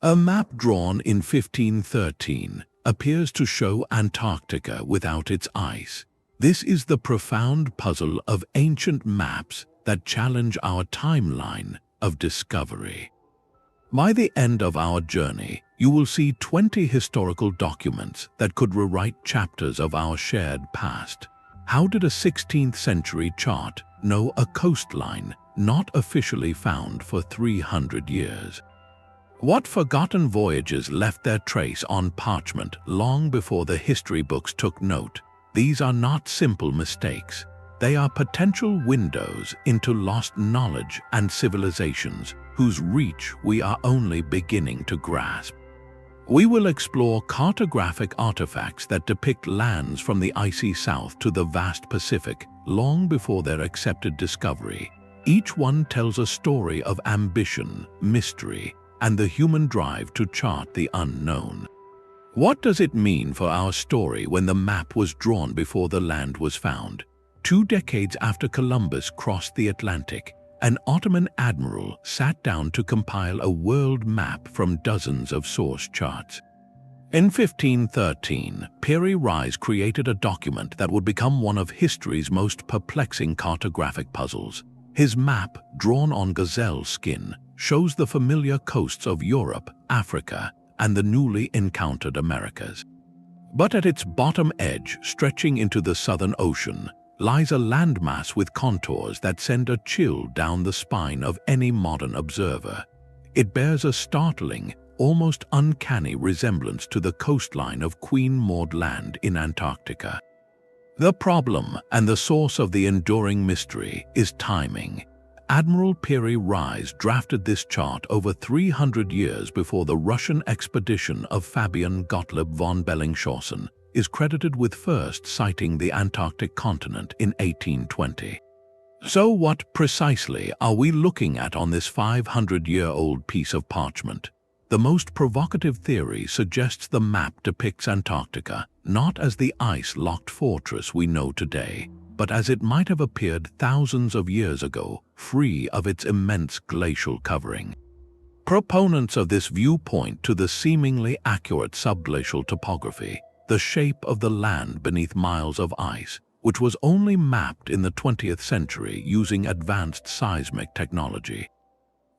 A map drawn in 1513 appears to show Antarctica without its ice. This is the profound puzzle of ancient maps that challenge our timeline of discovery. By the end of our journey, you will see 20 historical documents that could rewrite chapters of our shared past. How did a 16th century chart know a coastline not officially found for 300 years? What forgotten voyages left their trace on parchment long before the history books took note? These are not simple mistakes. They are potential windows into lost knowledge and civilizations whose reach we are only beginning to grasp. We will explore cartographic artifacts that depict lands from the icy south to the vast Pacific long before their accepted discovery. Each one tells a story of ambition, mystery, and the human drive to chart the unknown. What does it mean for our story when the map was drawn before the land was found? 2 decades after Columbus crossed the Atlantic, an Ottoman admiral sat down to compile a world map from dozens of source charts. In 1513, Reis created a document that would become one of history's most perplexing cartographic puzzles. His map, drawn on gazelle skin, shows the familiar coasts of Europe, Africa, and the newly encountered Americas. But at its bottom edge, stretching into the Southern Ocean, lies a landmass with contours that send a chill down the spine of any modern observer. It bears a startling, almost uncanny resemblance to the coastline of Queen Maud Land in Antarctica. The problem, and the source of the enduring mystery, is timing. Admiral Piri Reis drafted this chart over 300 years before the Russian expedition of Fabian Gottlieb von Bellingshausen is credited with first sighting the Antarctic continent in 1820. So what precisely are we looking at on this 500-year-old piece of parchment? The most provocative theory suggests the map depicts Antarctica not as the ice-locked fortress we know today, but as it might have appeared thousands of years ago, free of its immense glacial covering. Proponents of this view point to the seemingly accurate subglacial topography, the shape of the land beneath miles of ice, which was only mapped in the 20th century using advanced seismic technology.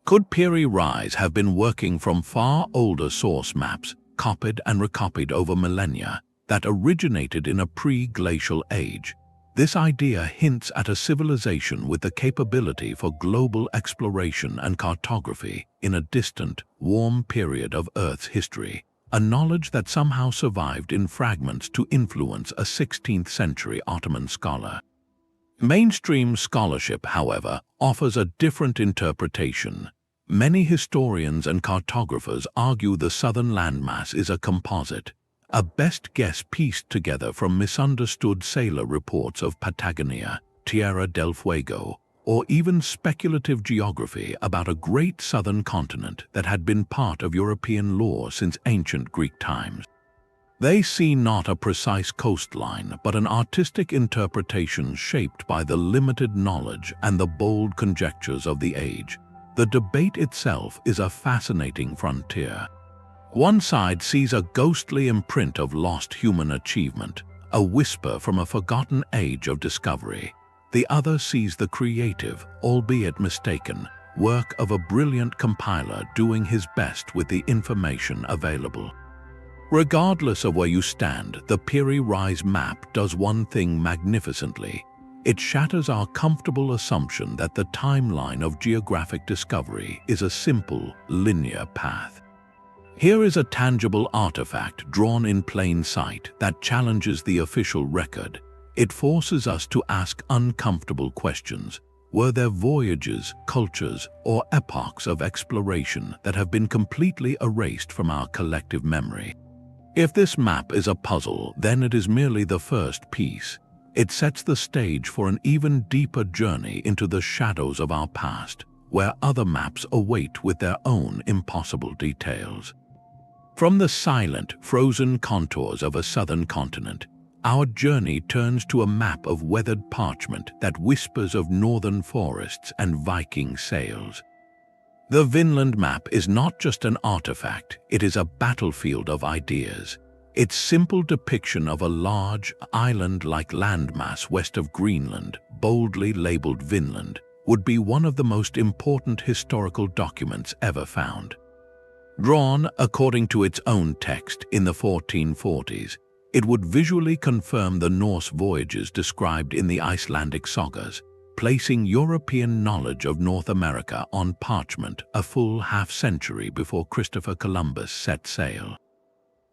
Could Piri Reis have been working from far older source maps, copied and recopied over millennia, that originated in a pre-glacial age? This idea hints at a civilization with the capability for global exploration and cartography in a distant, warm period of Earth's history, a knowledge that somehow survived in fragments to influence a 16th century Ottoman scholar. Mainstream scholarship, however, offers a different interpretation. Many historians and cartographers argue the southern landmass is a composite, a best guess pieced together from misunderstood sailor reports of Patagonia, Tierra del Fuego, or even speculative geography about a great southern continent that had been part of European lore since ancient Greek times. They see not a precise coastline, but an artistic interpretation shaped by the limited knowledge and the bold conjectures of the age. The debate itself is a fascinating frontier. One side sees a ghostly imprint of lost human achievement, a whisper from a forgotten age of discovery. The other sees the creative, albeit mistaken, work of a brilliant compiler doing his best with the information available. Regardless of where you stand, the Piri Reis map does one thing magnificently. It shatters our comfortable assumption that the timeline of geographic discovery is a simple, linear path. Here is a tangible artifact drawn in plain sight that challenges the official record. It forces us to ask uncomfortable questions. Were there voyages, cultures, or epochs of exploration that have been completely erased from our collective memory? If this map is a puzzle, then it is merely the first piece. It sets the stage for an even deeper journey into the shadows of our past, where other maps await with their own impossible details. From the silent, frozen contours of a southern continent, our journey turns to a map of weathered parchment that whispers of northern forests and Viking sails. The Vineland map is not just an artifact, it is a battlefield of ideas. Its simple depiction of a large, island-like landmass west of Greenland, boldly labeled Vineland, would be one of the most important historical documents ever found. Drawn, according to its own text, in the 1440s, it would visually confirm the Norse voyages described in the Icelandic sagas, placing European knowledge of North America on parchment a full half-century before Christopher Columbus set sail.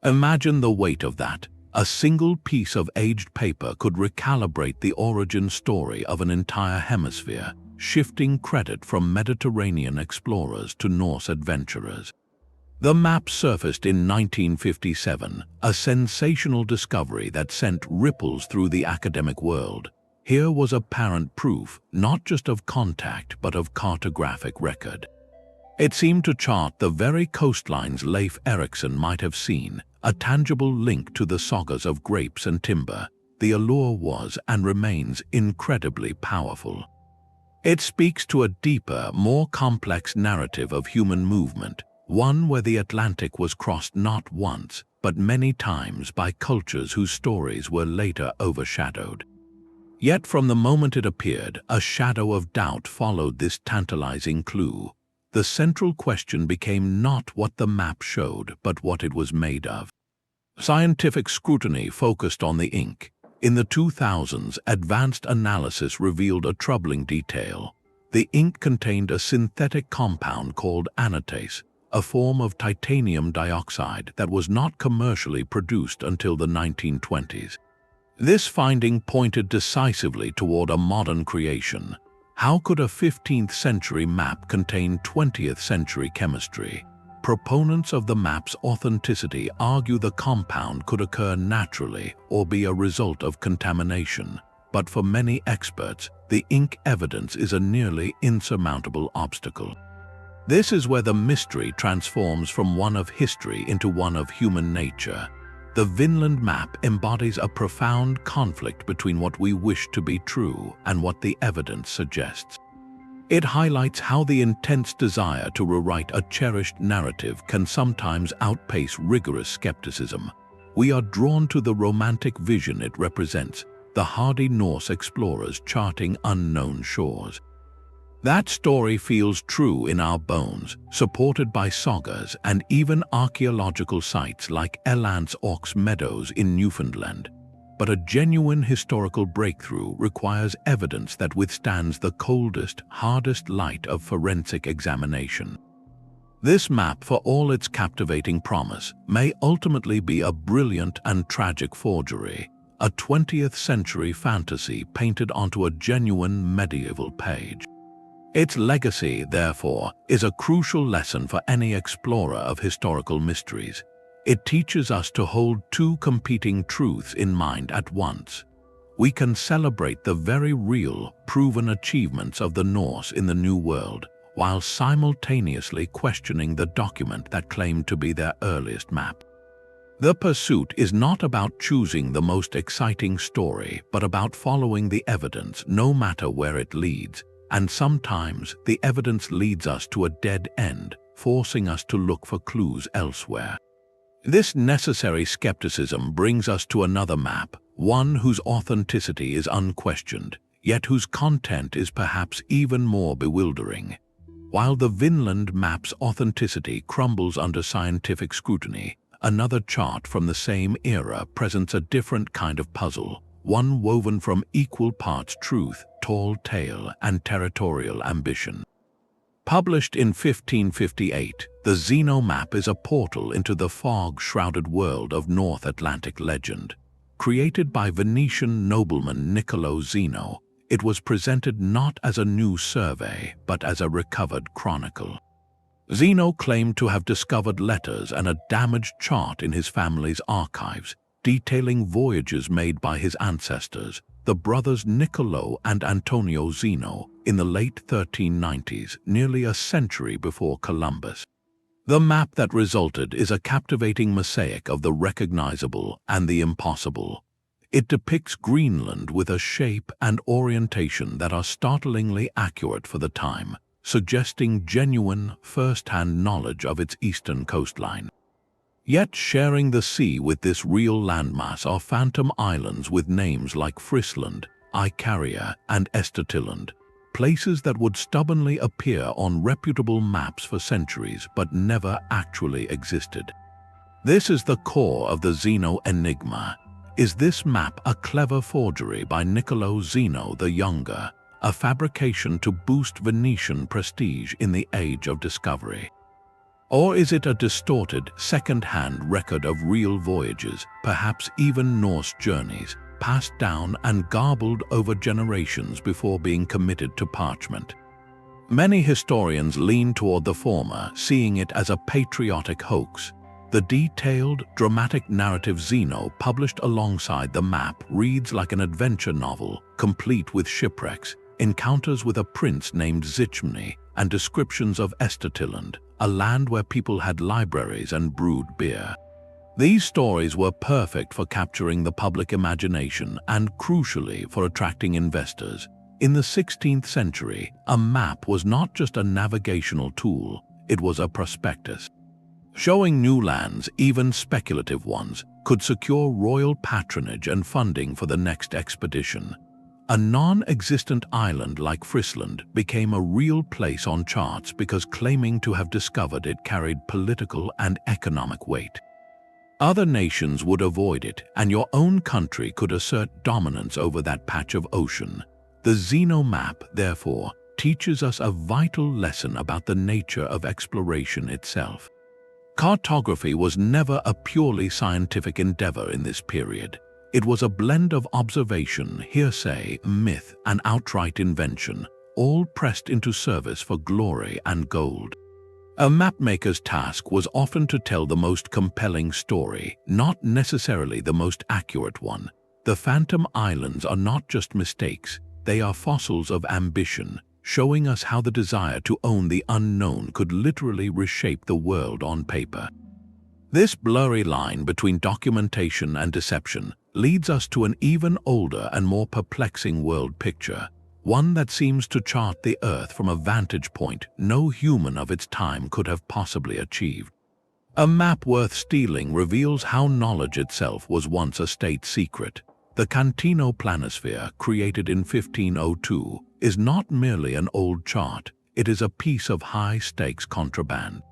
Imagine the weight of that. A single piece of aged paper could recalibrate the origin story of an entire hemisphere, shifting credit from Mediterranean explorers to Norse adventurers. The map surfaced in 1957, a sensational discovery that sent ripples through the academic world. Here was apparent proof, not just of contact, but of cartographic record. It seemed to chart the very coastlines Leif Erikson might have seen, a tangible link to the sagas of grapes and timber. The allure was and remains incredibly powerful. It speaks to a deeper, more complex narrative of human movement, one where the Atlantic was crossed not once, but many times by cultures whose stories were later overshadowed. Yet from the moment it appeared, a shadow of doubt followed this tantalizing clue. The central question became not what the map showed, but what it was made of. Scientific scrutiny focused on the ink. In the 2000s, advanced analysis revealed a troubling detail. The ink contained a synthetic compound called anatase, a form of titanium dioxide that was not commercially produced until the 1920s. This finding pointed decisively toward a modern creation. How could a 15th century map contain 20th century chemistry? Proponents of the map's authenticity argue the compound could occur naturally or be a result of contamination. But for many experts, the ink evidence is a nearly insurmountable obstacle. This is where the mystery transforms from one of history into one of human nature. The Vineland map embodies a profound conflict between what we wish to be true and what the evidence suggests. It highlights how the intense desire to rewrite a cherished narrative can sometimes outpace rigorous skepticism. We are drawn to the romantic vision it represents, the hardy Norse explorers charting unknown shores. That story feels true in our bones, supported by sagas and even archaeological sites like Elance Ox Meadows in Newfoundland. But a genuine historical breakthrough requires evidence that withstands the coldest, hardest light of forensic examination. This map, for all its captivating promise, may ultimately be a brilliant and tragic forgery, a 20th century fantasy painted onto a genuine medieval page. Its legacy, therefore, is a crucial lesson for any explorer of historical mysteries. It teaches us to hold two competing truths in mind at once. We can celebrate the very real, proven achievements of the Norse in the New World, while simultaneously questioning the document that claimed to be their earliest map. The pursuit is not about choosing the most exciting story, but about following the evidence no matter where it leads. And sometimes the evidence leads us to a dead end, forcing us to look for clues elsewhere. This necessary skepticism brings us to another map, one whose authenticity is unquestioned, yet whose content is perhaps even more bewildering. While the Vineland map's authenticity crumbles under scientific scrutiny, another chart from the same era presents a different kind of puzzle, one woven from equal parts truth, tall tale, and territorial ambition. Published in 1558, the Zeno map is a portal into the fog-shrouded world of North Atlantic legend. Created by Venetian nobleman Niccolo Zeno, it was presented not as a new survey, but as a recovered chronicle. Zeno claimed to have discovered letters and a damaged chart in his family's archives, detailing voyages made by his ancestors, the brothers Niccolo and Antonio Zeno, in the late 1390s, nearly a century before Columbus. The map that resulted is a captivating mosaic of the recognizable and the impossible. It depicts Greenland with a shape and orientation that are startlingly accurate for the time, suggesting genuine, first-hand knowledge of its eastern coastline. Yet sharing the sea with this real landmass are phantom islands with names like Friesland, Icaria, and Estetiland, places that would stubbornly appear on reputable maps for centuries but never actually existed. This is the core of the Zeno enigma. Is this map a clever forgery by Niccolo Zeno the Younger, a fabrication to boost Venetian prestige in the age of discovery? Or is it a distorted, second-hand record of real voyages, perhaps even Norse journeys, passed down and garbled over generations before being committed to parchment? Many historians lean toward the former, seeing it as a patriotic hoax. The detailed, dramatic narrative Zeno published alongside the map reads like an adventure novel, complete with shipwrecks, encounters with a prince named Zichmni, and descriptions of Estetiland, a land where people had libraries and brewed beer. These stories were perfect for capturing the public imagination and, crucially, for attracting investors. In the 16th century, a map was not just a navigational tool, it was a prospectus. Showing new lands, even speculative ones, could secure royal patronage and funding for the next expedition. A non-existent island like Friesland became a real place on charts because claiming to have discovered it carried political and economic weight. Other nations would avoid it, and your own country could assert dominance over that patch of ocean. The Zeno map, therefore, teaches us a vital lesson about the nature of exploration itself. Cartography was never a purely scientific endeavor in this period. It was a blend of observation, hearsay, myth, and outright invention, all pressed into service for glory and gold. A mapmaker's task was often to tell the most compelling story, not necessarily the most accurate one. The Phantom Islands are not just mistakes, they are fossils of ambition, showing us how the desire to own the unknown could literally reshape the world on paper. This blurry line between documentation and deception leads us to an even older and more perplexing world picture, one that seems to chart the Earth from a vantage point no human of its time could have possibly achieved. A map worth stealing reveals how knowledge itself was once a state secret. The Cantino Planisphere, created in 1502, is not merely an old chart, it is a piece of high-stakes contraband.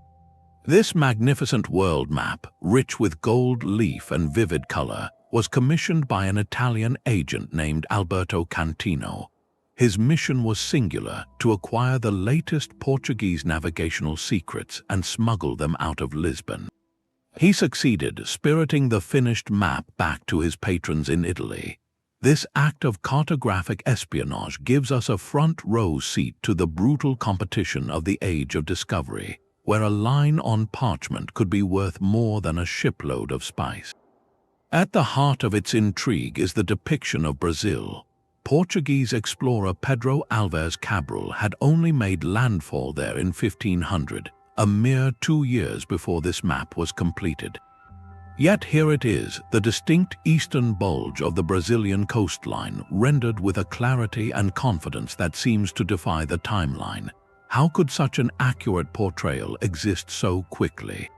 This magnificent world map, rich with gold leaf and vivid color, was commissioned by an Italian agent named Alberto Cantino. His mission was singular: to acquire the latest Portuguese navigational secrets and smuggle them out of Lisbon. He succeeded, spiriting the finished map back to his patrons in Italy. This act of cartographic espionage gives us a front-row seat to the brutal competition of the age of discovery, where a line on parchment could be worth more than a shipload of spice. At the heart of its intrigue is the depiction of Brazil. Portuguese explorer Pedro Álvares Cabral had only made landfall there in 1500, a mere 2 years before this map was completed. Yet here it is, the distinct eastern bulge of the Brazilian coastline, rendered with a clarity and confidence that seems to defy the timeline. How could such an accurate portrayal exist so quickly?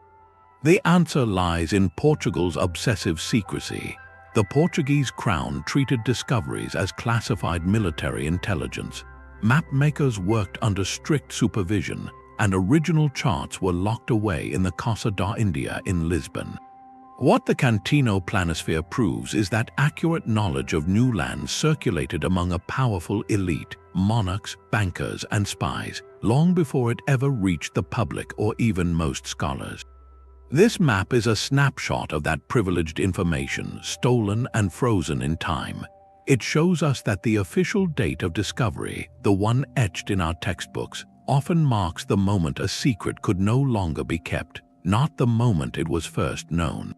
The answer lies in Portugal's obsessive secrecy. The Portuguese crown treated discoveries as classified military intelligence. Mapmakers worked under strict supervision, and original charts were locked away in the Cosa da India in Lisbon. What the Cantino Planisphere proves is that accurate knowledge of new lands circulated among a powerful elite, monarchs, bankers, and spies, long before it ever reached the public or even most scholars. This map is a snapshot of that privileged information, stolen and frozen in time. It shows us that the official date of discovery, the one etched in our textbooks, often marks the moment a secret could no longer be kept, not the moment it was first known.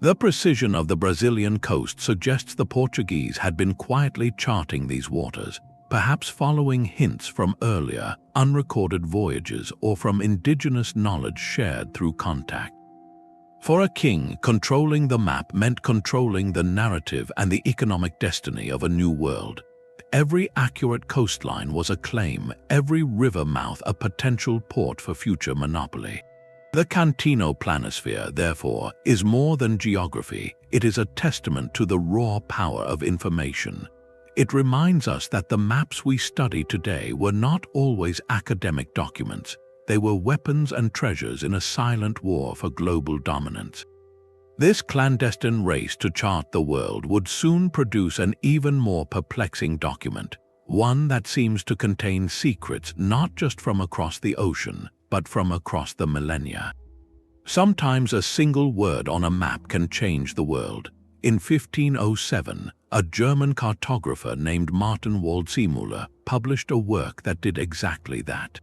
The precision of the Brazilian coast suggests the Portuguese had been quietly charting these waters, perhaps following hints from earlier, unrecorded voyages or from indigenous knowledge shared through contact. For a king, controlling the map meant controlling the narrative and the economic destiny of a new world. Every accurate coastline was a claim, every river mouth a potential port for future monopoly. The Cantino Planisphere, therefore, is more than geography. It is a testament to the raw power of information. It reminds us that the maps we study today were not always academic documents. They were weapons and treasures in a silent war for global dominance. This clandestine race to chart the world would soon produce an even more perplexing document, one that seems to contain secrets not just from across the ocean, but from across the millennia. Sometimes a single word on a map can change the world. In 1507, a German cartographer named Martin Waldseemüller published a work that did exactly that.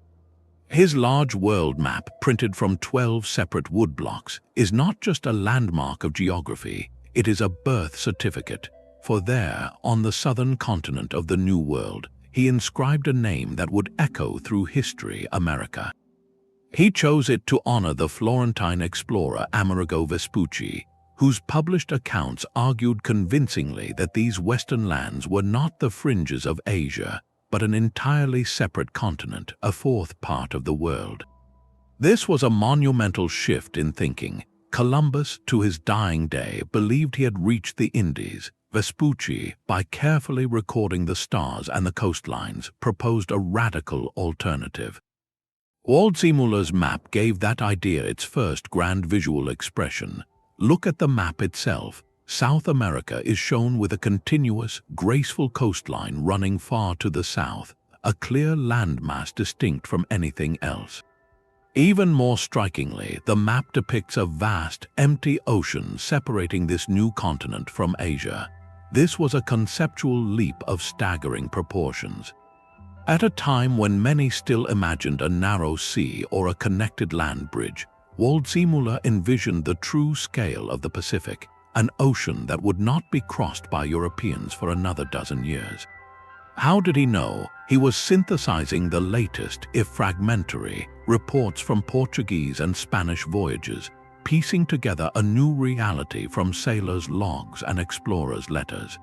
His large world map, printed from 12 separate woodblocks, is not just a landmark of geography, it is a birth certificate. For there, on the southern continent of the New World, he inscribed a name that would echo through history: America. He chose it to honor the Florentine explorer Amerigo Vespucci, whose published accounts argued convincingly that these western lands were not the fringes of Asia, but an entirely separate continent, a fourth part of the world. This was a monumental shift in thinking. Columbus, to his dying day, believed he had reached the Indies. Vespucci, by carefully recording the stars and the coastlines, proposed a radical alternative. Waldseemüller's map gave that idea its first grand visual expression. Look at the map itself. South America is shown with a continuous, graceful coastline running far to the south, a clear landmass distinct from anything else. Even more strikingly, the map depicts a vast, empty ocean separating this new continent from Asia. This was a conceptual leap of staggering proportions. At a time when many still imagined a narrow sea or a connected land bridge, Waldseemüller envisioned the true scale of the Pacific, an ocean that would not be crossed by Europeans for another dozen years. How did he know? He was synthesizing the latest, if fragmentary, reports from Portuguese and Spanish voyages, piecing together a new reality from sailors' logs and explorers' letters.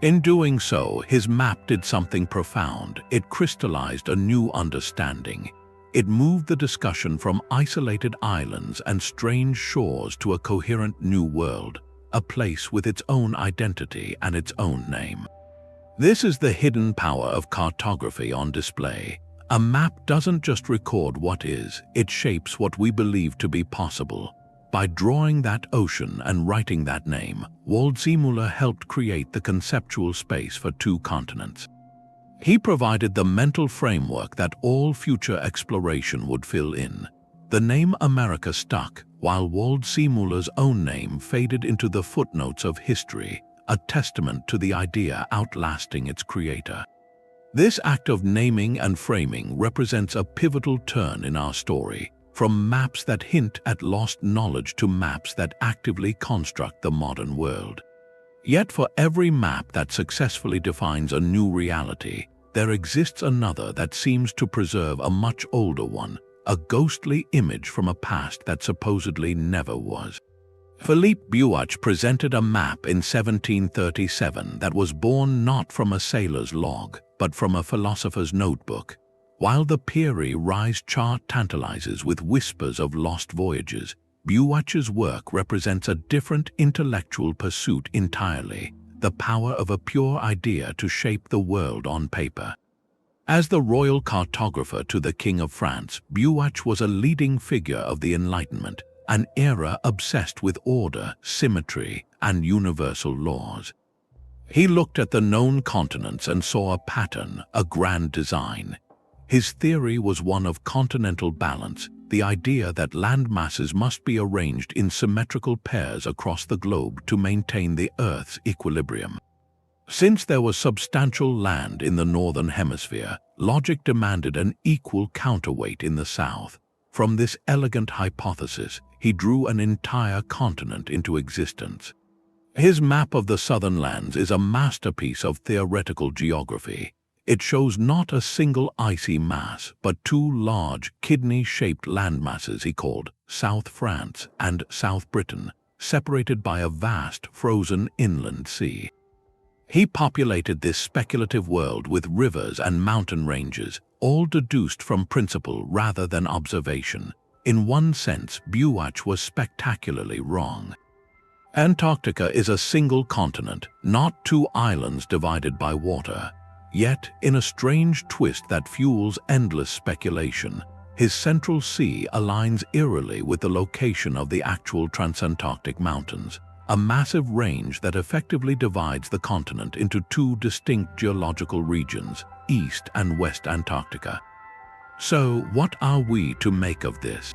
In doing so, his map did something profound. It crystallized a new understanding. It moved the discussion from isolated islands and strange shores to a coherent new world, a place with its own identity and its own name. This is the hidden power of cartography on display. A map doesn't just record what is, it shapes what we believe to be possible. By drawing that ocean and writing that name, Waldseemüller helped create the conceptual space for two continents. He provided the mental framework that all future exploration would fill in. The name America stuck, while Waldseemüller's own name faded into the footnotes of history, a testament to the idea outlasting its creator. This act of naming and framing represents a pivotal turn in our story, from maps that hint at lost knowledge to maps that actively construct the modern world. Yet for every map that successfully defines a new reality, there exists another that seems to preserve a much older one, a ghostly image from a past that supposedly never was. Philippe Buache presented a map in 1737 that was born not from a sailor's log, but from a philosopher's notebook. While the Piri Reis chart tantalizes with whispers of lost voyages, Buache's work represents a different intellectual pursuit entirely, the power of a pure idea to shape the world on paper. As the royal cartographer to the King of France, Buache was a leading figure of the Enlightenment, an era obsessed with order, symmetry, and universal laws. He looked at the known continents and saw a pattern, a grand design. His theory was one of continental balance, the idea that land masses must be arranged in symmetrical pairs across the globe to maintain the Earth's equilibrium. Since there was substantial land in the northern hemisphere, logic demanded an equal counterweight in the south. From this elegant hypothesis, he drew an entire continent into existence. His map of the southern lands is a masterpiece of theoretical geography. It shows not a single icy mass, but two large, kidney-shaped landmasses he called South France and South Britain, separated by a vast, frozen inland sea. He populated this speculative world with rivers and mountain ranges, all deduced from principle rather than observation. In one sense, Buache was spectacularly wrong. Antarctica is a single continent, not two islands divided by water. Yet, in a strange twist that fuels endless speculation, his central sea aligns eerily with the location of the actual transantarctic mountains, a massive range that effectively divides the continent into two distinct geological regions, East and West Antarctica. So, what are we to make of this?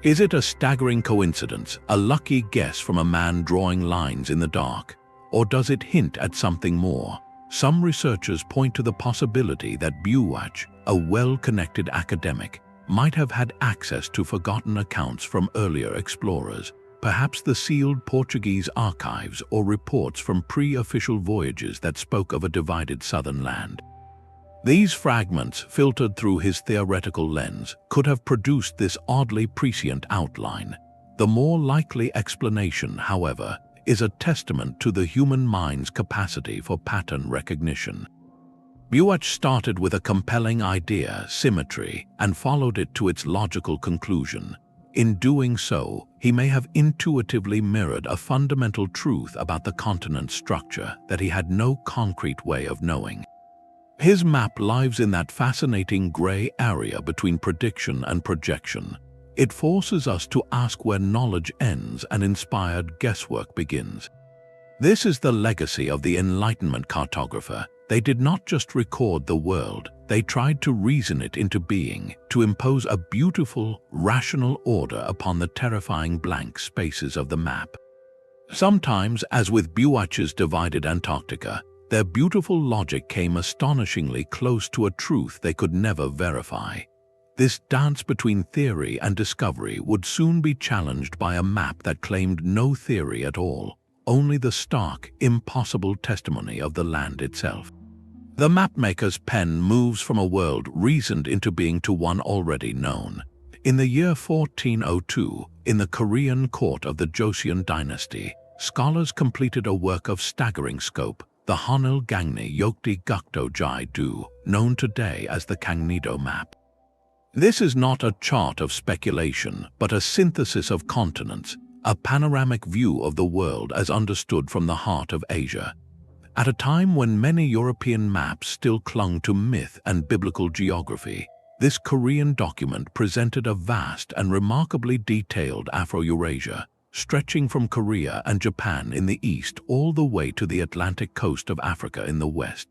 Is it a staggering coincidence, a lucky guess from a man drawing lines in the dark? Or does it hint at something more? Some researchers point to the possibility that Buache, a well-connected academic, might have had access to forgotten accounts from earlier explorers, perhaps the sealed Portuguese archives or reports from pre-official voyages that spoke of a divided southern land. These fragments, filtered through his theoretical lens, could have produced this oddly prescient outline. The more likely explanation, however, is a testament to the human mind's capacity for pattern recognition. Buache started with a compelling idea, symmetry, and followed it to its logical conclusion. In doing so, he may have intuitively mirrored a fundamental truth about the continent's structure that he had no concrete way of knowing. His map lives in that fascinating gray area between prediction and projection. It forces us to ask where knowledge ends and inspired guesswork begins. This is the legacy of the Enlightenment cartographer. They did not just record the world, they tried to reason it into being, to impose a beautiful, rational order upon the terrifying blank spaces of the map. Sometimes, as with Buache's divided Antarctica, their beautiful logic came astonishingly close to a truth they could never verify. This dance between theory and discovery would soon be challenged by a map that claimed no theory at all, only the stark, impossible testimony of the land itself. The mapmaker's pen moves from a world reasoned into being to one already known. In the year 1402, in the Korean court of the Joseon dynasty, scholars completed a work of staggering scope, the Hanil Gangni Yokti Gukdo Jai Du, known today as the Kangnido map. This is not a chart of speculation, but a synthesis of continents, a panoramic view of the world as understood from the heart of Asia. At a time when many European maps still clung to myth and biblical geography, this Korean document presented a vast and remarkably detailed Afro-Eurasia, stretching from Korea and Japan in the east all the way to the Atlantic coast of Africa in the west.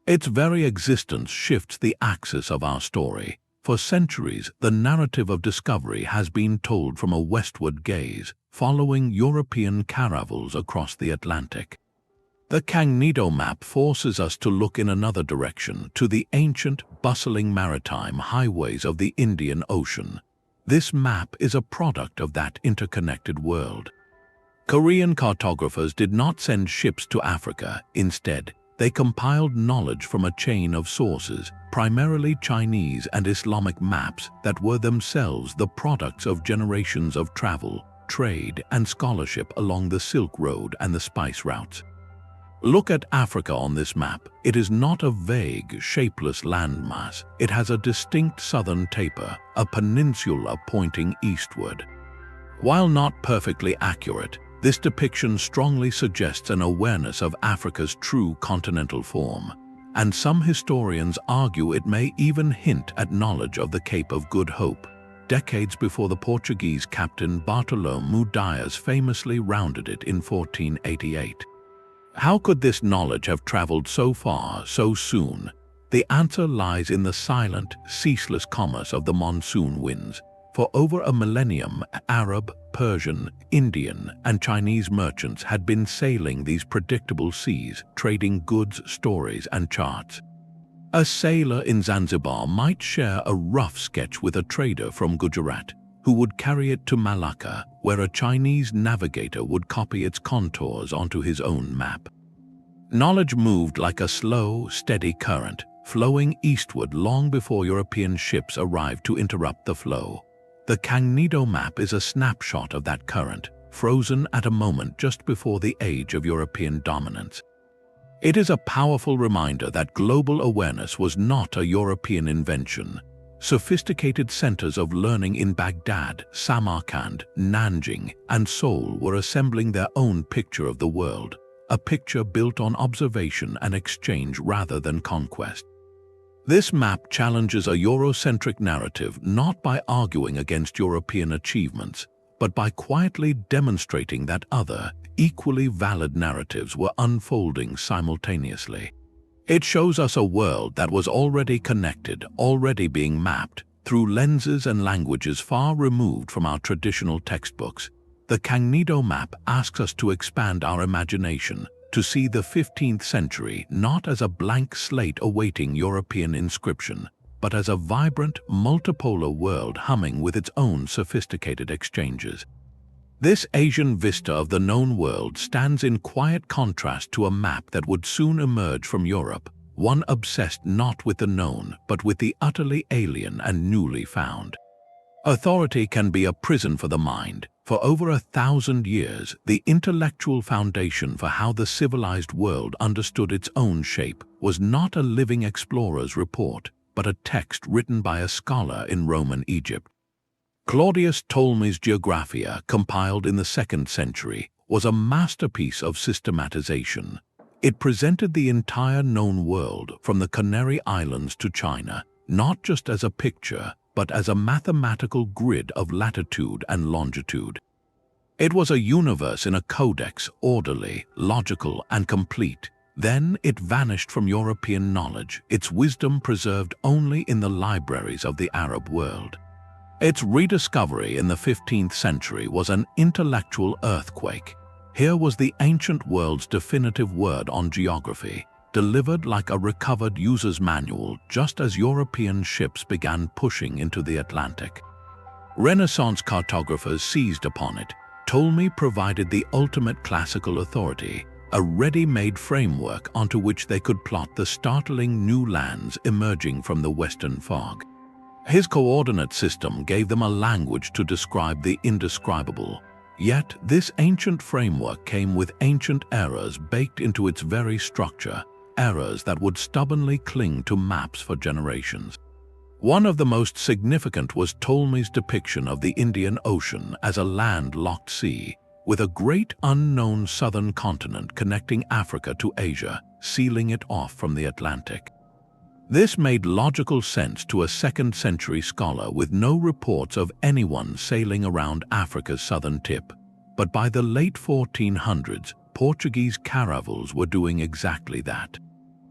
Its very existence shifts the axis of our story. For centuries, the narrative of discovery has been told from a westward gaze, following European caravels across the Atlantic. The Kangnido map forces us to look in another direction, to the ancient, bustling maritime highways of the Indian Ocean. This map is a product of that interconnected world. Korean cartographers did not send ships to Africa. Instead, they compiled knowledge from a chain of sources, primarily Chinese and Islamic maps that were themselves the products of generations of travel, trade, and scholarship along the Silk Road and the spice routes. Look at Africa on this map. It is not a vague, shapeless landmass. It has a distinct southern taper, a peninsula pointing eastward. While not perfectly accurate, this depiction strongly suggests an awareness of Africa's true continental form, and some historians argue it may even hint at knowledge of the Cape of Good Hope, decades before the Portuguese captain Bartolomeu Dias famously rounded it in 1488. How could this knowledge have traveled so far, so soon? The answer lies in the silent, ceaseless commerce of the monsoon winds. For over a millennium, Arab, Persian, Indian, and Chinese merchants had been sailing these predictable seas, trading goods, stories, and charts. A sailor in Zanzibar might share a rough sketch with a trader from Gujarat, who would carry it to Malacca, where a Chinese navigator would copy its contours onto his own map. Knowledge moved like a slow, steady current, flowing eastward long before European ships arrived to interrupt the flow. The Kangnido map is a snapshot of that current, frozen at a moment just before the age of European dominance. It is a powerful reminder that global awareness was not a European invention. Sophisticated centers of learning in Baghdad, Samarkand, Nanjing, and Seoul were assembling their own picture of the world, a picture built on observation and exchange rather than conquest. This map challenges a Eurocentric narrative not by arguing against European achievements, but by quietly demonstrating that other, equally valid narratives were unfolding simultaneously. It shows us a world that was already connected, already being mapped, through lenses and languages far removed from our traditional textbooks. The Kangnido map asks us to expand our imagination, to see the 15th century not as a blank slate awaiting European inscription, but as a vibrant, multipolar world humming with its own sophisticated exchanges. This Asian vista of the known world stands in quiet contrast to a map that would soon emerge from Europe, one obsessed not with the known, but with the utterly alien and newly found. Authority can be a prison for the mind. For over 1,000 years, the intellectual foundation for how the civilized world understood its own shape was not a living explorer's report, but a text written by a scholar in Roman Egypt. Claudius Ptolemy's Geographia, compiled in the 2nd century, was a masterpiece of systematization. It presented the entire known world, from the Canary Islands to China, not just as a picture, but as a mathematical grid of latitude and longitude. It was a universe in a codex, orderly, logical, and complete. Then it vanished from European knowledge, its wisdom preserved only in the libraries of the Arab world. Its rediscovery in the 15th century was an intellectual earthquake. Here was the ancient world's definitive word on geography, delivered like a recovered user's manual just as European ships began pushing into the Atlantic. Renaissance cartographers seized upon it. Ptolemy provided the ultimate classical authority, a ready-made framework onto which they could plot the startling new lands emerging from the western fog. His coordinate system gave them a language to describe the indescribable. Yet this ancient framework came with ancient errors baked into its very structure, errors that would stubbornly cling to maps for generations. One of the most significant was Ptolemy's depiction of the Indian Ocean as a landlocked sea, with a great unknown southern continent connecting Africa to Asia, sealing it off from the Atlantic. This made logical sense to a 2nd century scholar with no reports of anyone sailing around Africa's southern tip. But by the late 1400s, Portuguese caravels were doing exactly that.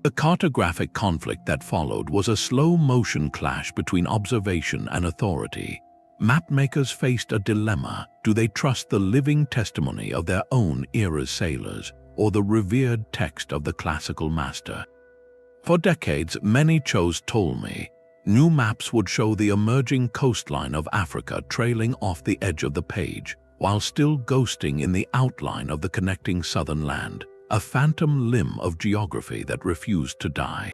The cartographic conflict that followed was a slow-motion clash between observation and authority. Mapmakers faced a dilemma: do they trust the living testimony of their own era's sailors, or the revered text of the classical master? For decades, many chose Ptolemy. New maps would show the emerging coastline of Africa trailing off the edge of the page, while still ghosting in the outline of the connecting southern land, a phantom limb of geography that refused to die.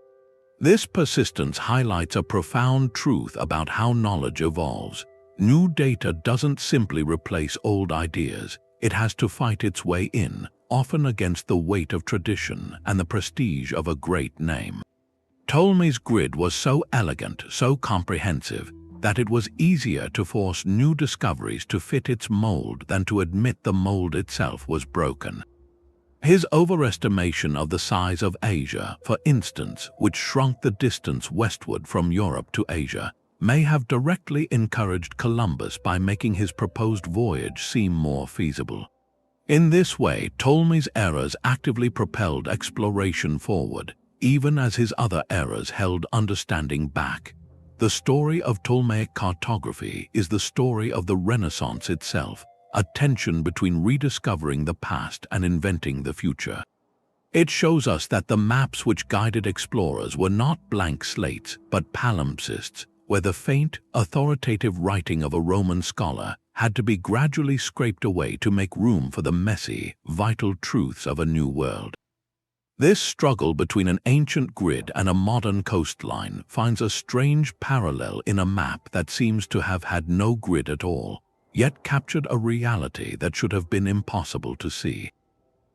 This persistence highlights a profound truth about how knowledge evolves. New data doesn't simply replace old ideas, it has to fight its way in, often against the weight of tradition and the prestige of a great name. Ptolemy's grid was so elegant, so comprehensive, that it was easier to force new discoveries to fit its mold than to admit the mold itself was broken. His overestimation of the size of Asia, for instance, which shrunk the distance westward from Europe to Asia, may have directly encouraged Columbus by making his proposed voyage seem more feasible. In this way, Ptolemy's errors actively propelled exploration forward, even as his other errors held understanding back. The story of Ptolemaic cartography is the story of the Renaissance itself, a tension between rediscovering the past and inventing the future. It shows us that the maps which guided explorers were not blank slates, but palimpsests, where the faint, authoritative writing of a Roman scholar had to be gradually scraped away to make room for the messy, vital truths of a new world. This struggle between an ancient grid and a modern coastline finds a strange parallel in a map that seems to have had no grid at all, yet captured a reality that should have been impossible to see.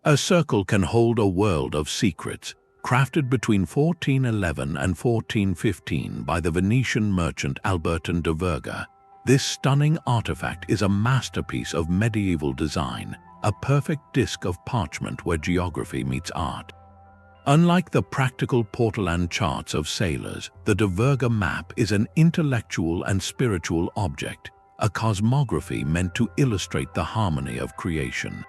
A circle can hold a world of secrets, crafted between 1411 and 1415 by the Venetian merchant Albertin de Virga. This stunning artifact is a masterpiece of medieval design, a perfect disc of parchment where geography meets art. Unlike the practical portolan charts of sailors, the de Virga map is an intellectual and spiritual object, a cosmography meant to illustrate the harmony of creation.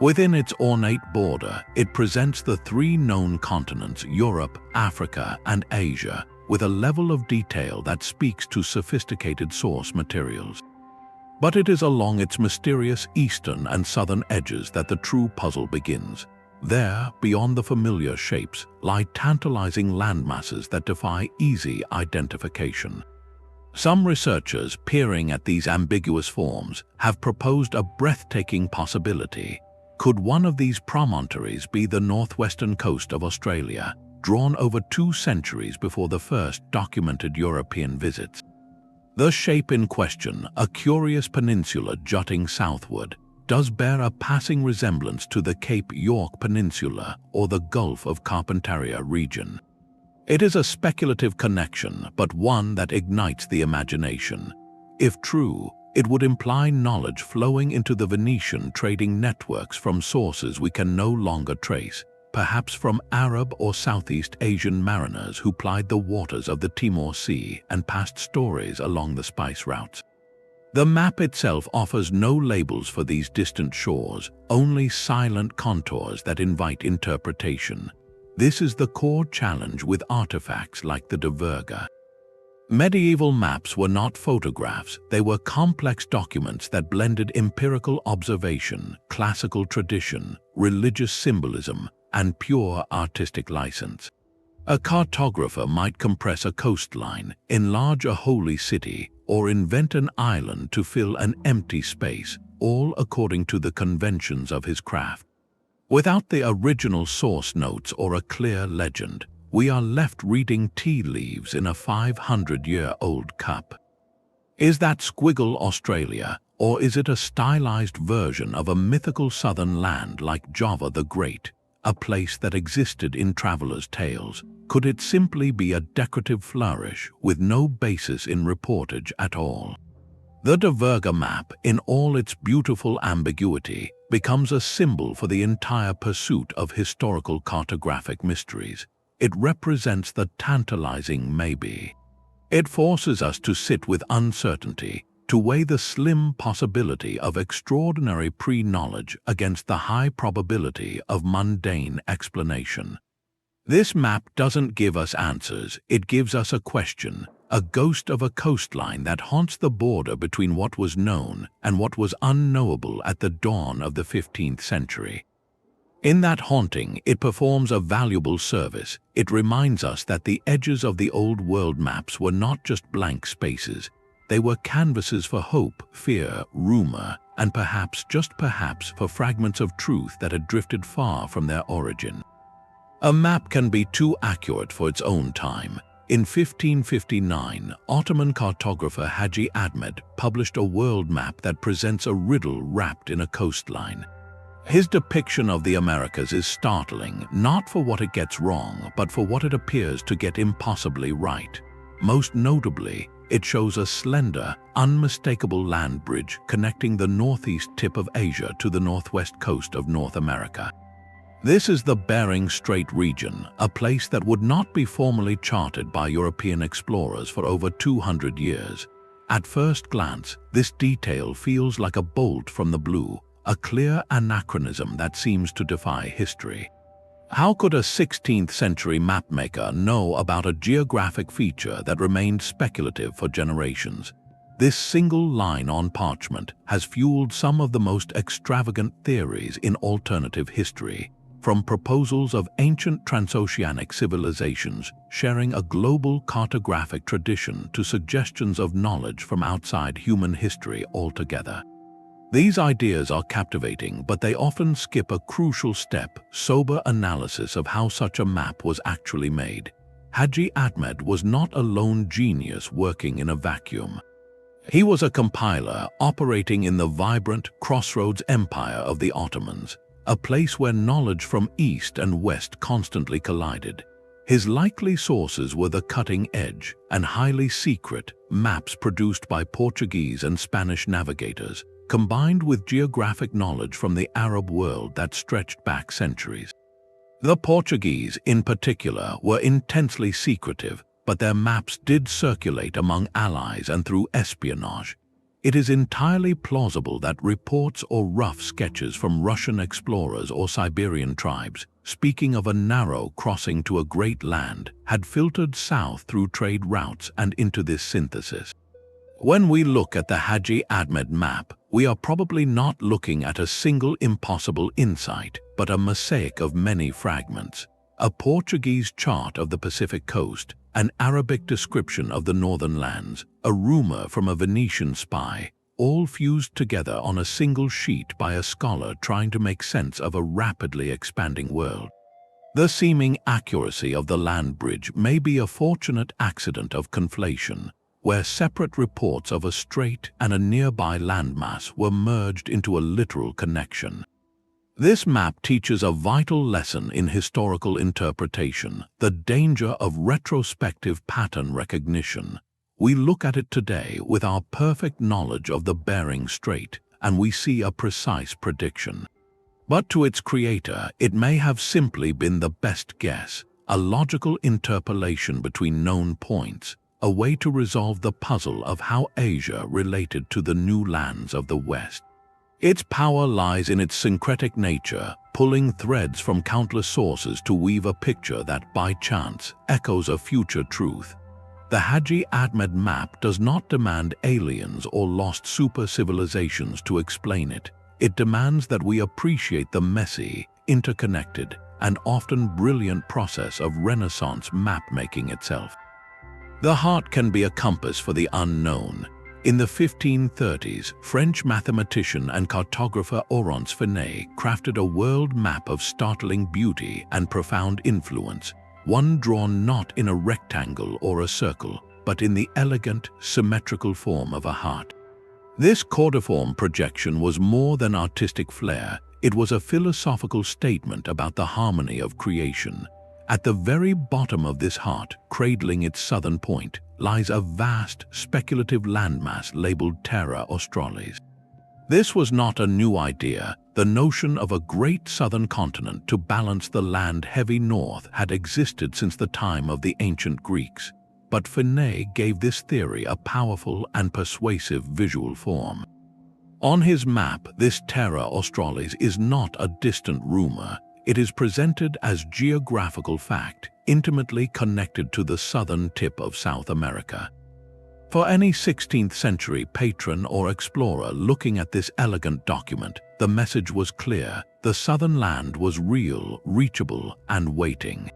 Within its ornate border, it presents the three known continents, Europe, Africa, and Asia, with a level of detail that speaks to sophisticated source materials. But it is along its mysterious eastern and southern edges that the true puzzle begins. There, beyond the familiar shapes, lie tantalizing landmasses that defy easy identification. Some researchers peering at these ambiguous forms have proposed a breathtaking possibility. Could one of these promontories be the northwestern coast of Australia, drawn over 2 centuries before the first documented European visits? The shape in question, a curious peninsula jutting southward, does bear a passing resemblance to the Cape York Peninsula or the Gulf of Carpentaria region. It is a speculative connection, but one that ignites the imagination. If true, it would imply knowledge flowing into the Venetian trading networks from sources we can no longer trace, perhaps from Arab or Southeast Asian mariners who plied the waters of the Timor Sea and passed stories along the spice routes. The map itself offers no labels for these distant shores, only silent contours that invite interpretation. This is the core challenge with artifacts like the de Virga. Medieval maps were not photographs, they were complex documents that blended empirical observation, classical tradition, religious symbolism, and pure artistic license. A cartographer might compress a coastline, enlarge a holy city, or invent an island to fill an empty space, all according to the conventions of his craft. Without the original source notes or a clear legend, we are left reading tea leaves in a 500-year-old cup. Is that squiggle Australia, or is it a stylized version of a mythical southern land like Java the Great, a place that existed in travelers' tales? Could it simply be a decorative flourish with no basis in reportage at all? The de Virga map, in all its beautiful ambiguity, becomes a symbol for the entire pursuit of historical cartographic mysteries. It represents the tantalizing maybe. It forces us to sit with uncertainty, to weigh the slim possibility of extraordinary pre-knowledge against the high probability of mundane explanation. This map doesn't give us answers, it gives us a question, a ghost of a coastline that haunts the border between what was known and what was unknowable at the dawn of the 15th century. In that haunting, it performs a valuable service. It reminds us that the edges of the old world maps were not just blank spaces. They were canvases for hope, fear, rumor, and perhaps, just perhaps, for fragments of truth that had drifted far from their origin. A map can be too accurate for its own time. In 1559, Ottoman cartographer Hadji Ahmed published a world map that presents a riddle wrapped in a coastline. His depiction of the Americas is startling, not for what it gets wrong, but for what it appears to get impossibly right. Most notably, it shows a slender, unmistakable land bridge connecting the northeast tip of Asia to the northwest coast of North America. This is the Bering Strait region, a place that would not be formally charted by European explorers for over 200 years. At first glance, this detail feels like a bolt from the blue, a clear anachronism that seems to defy history. How could a 16th century mapmaker know about a geographic feature that remained speculative for generations? This single line on parchment has fueled some of the most extravagant theories in alternative history, from proposals of ancient transoceanic civilizations sharing a global cartographic tradition to suggestions of knowledge from outside human history altogether. These ideas are captivating, but they often skip a crucial step: sober analysis of how such a map was actually made. Hadji Ahmed was not a lone genius working in a vacuum. He was a compiler operating in the vibrant crossroads empire of the Ottomans, a place where knowledge from east and west constantly collided. His likely sources were the cutting-edge and highly secret maps produced by Portuguese and Spanish navigators, combined with geographic knowledge from the Arab world that stretched back centuries. The Portuguese, in particular, were intensely secretive, but their maps did circulate among allies and through espionage. It is entirely plausible that reports or rough sketches from Russian explorers or Siberian tribes, speaking of a narrow crossing to a great land, had filtered south through trade routes and into this synthesis. When we look at the Hadji Ahmed map, we are probably not looking at a single impossible insight, but a mosaic of many fragments. A Portuguese chart of the Pacific coast, an Arabic description of the northern lands, a rumor from a Venetian spy, all fused together on a single sheet by a scholar trying to make sense of a rapidly expanding world. The seeming accuracy of the land bridge may be a fortunate accident of conflation, where separate reports of a strait and a nearby landmass were merged into a literal connection. This map teaches a vital lesson in historical interpretation, the danger of retrospective pattern recognition. We look at it today with our perfect knowledge of the Bering Strait, and we see a precise prediction. But to its creator, it may have simply been the best guess, a logical interpolation between known points, a way to resolve the puzzle of how Asia related to the new lands of the West. Its power lies in its syncretic nature, pulling threads from countless sources to weave a picture that, by chance, echoes a future truth. The Hadji Ahmed map does not demand aliens or lost super-civilizations to explain it. It demands that we appreciate the messy, interconnected, and often brilliant process of Renaissance map-making itself. The heart can be a compass for the unknown. In the 1530s, French mathematician and cartographer Waldseemüller crafted a world map of startling beauty and profound influence, one drawn not in a rectangle or a circle, but in the elegant, symmetrical form of a heart. This caudiform projection was more than artistic flair, it was a philosophical statement about the harmony of creation. At the very bottom of this heart, cradling its southern point, lies a vast, speculative landmass labeled Terra Australis. This was not a new idea. The notion of a great southern continent to balance the land-heavy north had existed since the time of the ancient Greeks, but Vineland gave this theory a powerful and persuasive visual form. On his map, this Terra Australis is not a distant rumor. It is presented as geographical fact, intimately connected to the southern tip of South America. For any 16th century patron or explorer looking at this elegant document, the message was clear: the southern land was real, reachable, and waiting.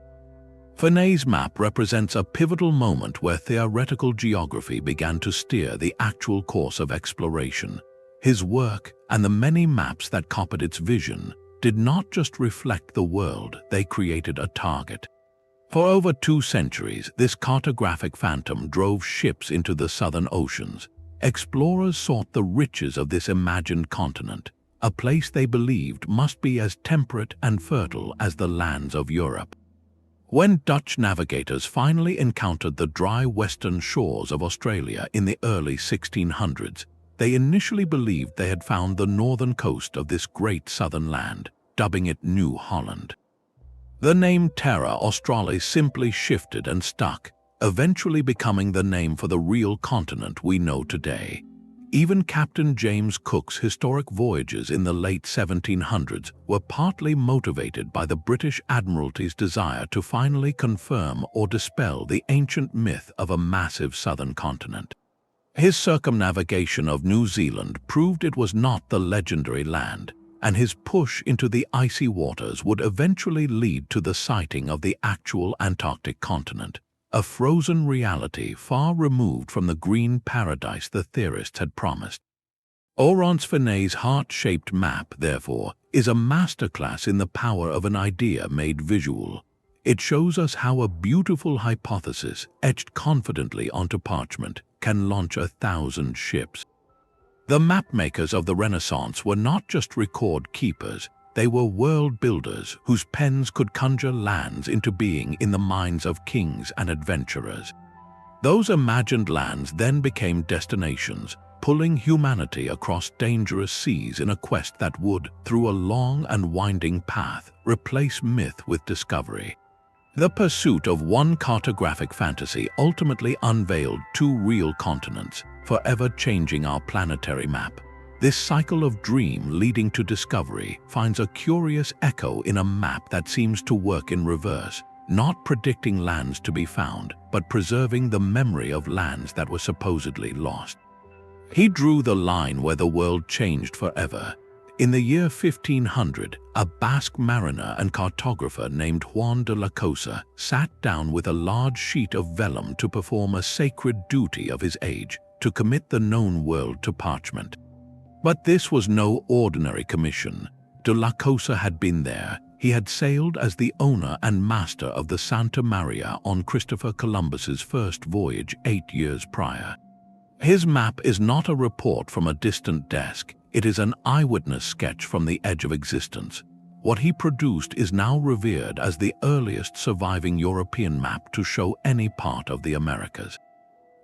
Vinay's map represents a pivotal moment where theoretical geography began to steer the actual course of exploration. His work, and the many maps that copied its vision, did not just reflect the world, they created a target. For over 2 centuries, this cartographic phantom drove ships into the southern oceans. Explorers sought the riches of this imagined continent, a place they believed must be as temperate and fertile as the lands of Europe. When Dutch navigators finally encountered the dry western shores of Australia in the early 1600s, they initially believed they had found the northern coast of this great southern land, dubbing it New Holland. The name Terra Australis simply shifted and stuck, eventually becoming the name for the real continent we know today. Even Captain James Cook's historic voyages in the late 1700s were partly motivated by the British Admiralty's desire to finally confirm or dispel the ancient myth of a massive southern continent. His circumnavigation of New Zealand proved it was not the legendary land, and his push into the icy waters would eventually lead to the sighting of the actual Antarctic continent, a frozen reality far removed from the green paradise the theorists had promised. Vinay's heart-shaped map, therefore, is a masterclass in the power of an idea made visual. It shows us how a beautiful hypothesis, etched confidently onto parchment, can launch 1,000 ships. The mapmakers of the Renaissance were not just record keepers, They were world builders whose pens could conjure lands into being in the minds of kings and adventurers. Those imagined lands then became destinations, pulling humanity across dangerous seas in a quest that would, through a long and winding path, replace myth with discovery. The pursuit of one cartographic fantasy ultimately unveiled two real continents, forever changing our planetary map. This cycle of dream leading to discovery finds a curious echo in a map that seems to work in reverse, not predicting lands to be found, but preserving the memory of lands that were supposedly lost. He drew the line where the world changed forever. In the year 1500, a Basque mariner and cartographer named Juan de la Cosa sat down with a large sheet of vellum to perform a sacred duty of his age, to commit the known world to parchment. But this was no ordinary commission. De la Cosa had been there. He had sailed as the owner and master of the Santa Maria on Christopher Columbus's first voyage 8 years prior. His map is not a report from a distant desk. It is an eyewitness sketch from the edge of existence. What he produced is now revered as the earliest surviving European map to show any part of the Americas.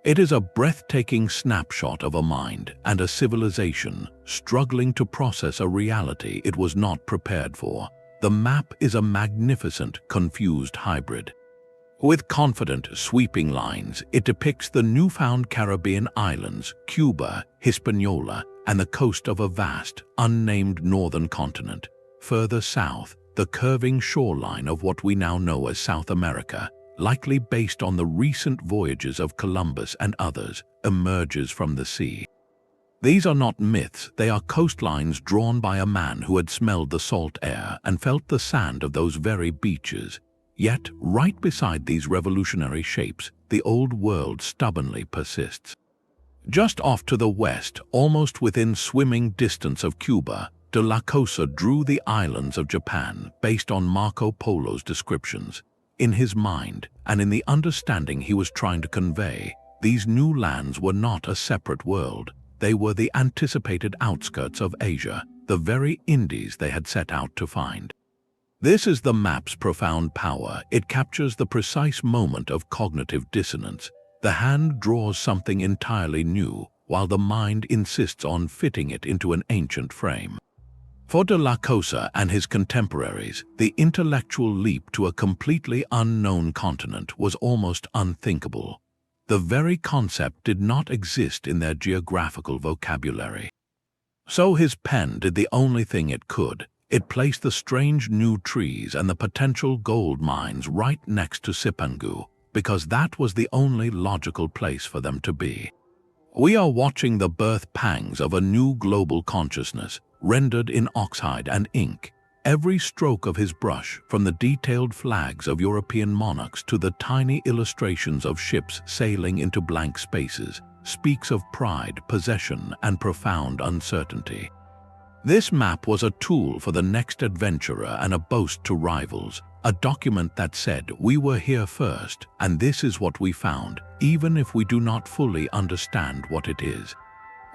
It is a breathtaking snapshot of a mind and a civilization struggling to process a reality it was not prepared for. The map is a magnificent, confused hybrid. With confident, sweeping lines, it depicts the newfound Caribbean islands, Cuba, Hispaniola, and the coast of a vast, unnamed northern continent. Further south, the curving shoreline of what we now know as South America, likely based on the recent voyages of Columbus and others, emerges from the sea. These are not myths, they are coastlines drawn by a man who had smelled the salt air and felt the sand of those very beaches. Yet, right beside these revolutionary shapes, the old world stubbornly persists. Just off to the west, almost within swimming distance of Cuba, de la Cosa drew the islands of Japan based on Marco Polo's descriptions. In his mind, and in the understanding he was trying to convey, these new lands were not a separate world. They were the anticipated outskirts of Asia, the very Indies they had set out to find. This is the map's profound power. It captures the precise moment of cognitive dissonance. The hand draws something entirely new, while the mind insists on fitting it into an ancient frame. For de la Cosa and his contemporaries, the intellectual leap to a completely unknown continent was almost unthinkable. The very concept did not exist in their geographical vocabulary. So his pen did the only thing it could. It placed the strange new trees and the potential gold mines right next to Sipangu, because that was the only logical place for them to be. We are watching the birth pangs of a new global consciousness, rendered in oxide and ink. Every stroke of his brush, from the detailed flags of European monarchs to the tiny illustrations of ships sailing into blank spaces, speaks of pride, possession, and profound uncertainty. This map was a tool for the next adventurer and a boast to rivals, a document that said, "We were here first, and this is what we found, even if we do not fully understand what it is."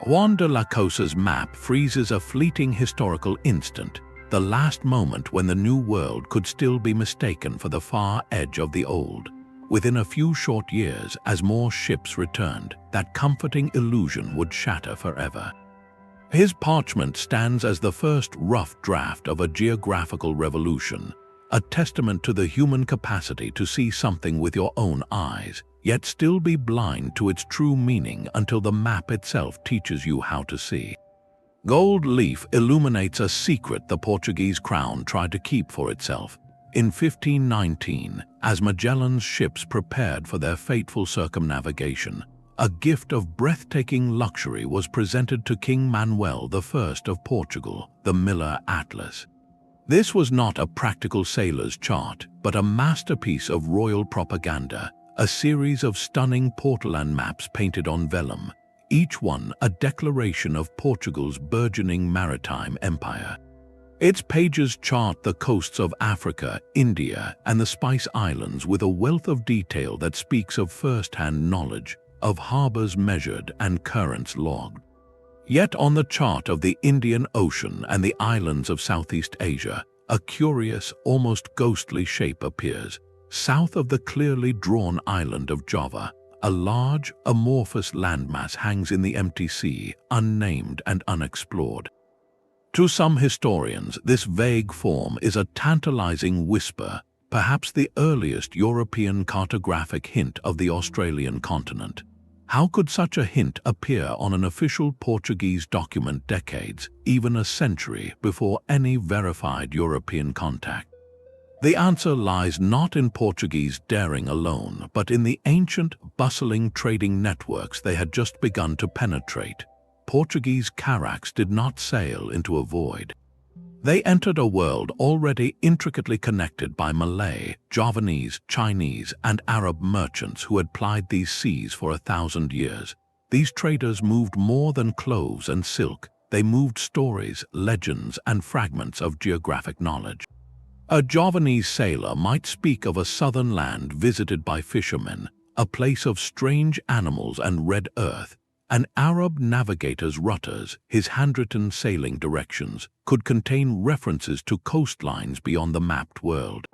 Juan de la Cosa's map freezes a fleeting historical instant, the last moment when the new world could still be mistaken for the far edge of the old. Within a few short years, as more ships returned, that comforting illusion would shatter forever. His parchment stands as the first rough draft of a geographical revolution, a testament to the human capacity to see something with your own eyes, yet still be blind to its true meaning until the map itself teaches you how to see. Gold leaf illuminates a secret the Portuguese crown tried to keep for itself. In 1519, as Magellan's ships prepared for their fateful circumnavigation, a gift of breathtaking luxury was presented to King Manuel I of Portugal, the Miller Atlas. This was not a practical sailor's chart, but a masterpiece of royal propaganda, a series of stunning portolan maps painted on vellum, each one a declaration of Portugal's burgeoning maritime empire. Its pages chart the coasts of Africa, India, and the Spice Islands with a wealth of detail that speaks of first-hand knowledge, of harbors measured and currents logged. Yet on the chart of the Indian Ocean and the islands of Southeast Asia, a curious, almost ghostly shape appears. South of the clearly drawn island of Java, a large, amorphous landmass hangs in the empty sea, unnamed and unexplored. To some historians, this vague form is a tantalizing whisper, perhaps the earliest European cartographic hint of the Australian continent. How could such a hint appear on an official Portuguese document decades, even a century, before any verified European contact? The answer lies not in Portuguese daring alone, but in the ancient, bustling trading networks they had just begun to penetrate. Portuguese carracks did not sail into a void. They entered a world already intricately connected by Malay, Javanese, Chinese, and Arab merchants who had plied these seas for 1,000 years. These traders moved more than cloves and silk. They moved stories, legends, and fragments of geographic knowledge. A Javanese sailor might speak of a southern land visited by fishermen, a place of strange animals and red earth. An Arab navigator's rutters, his handwritten sailing directions, could contain references to coastlines beyond the mapped world.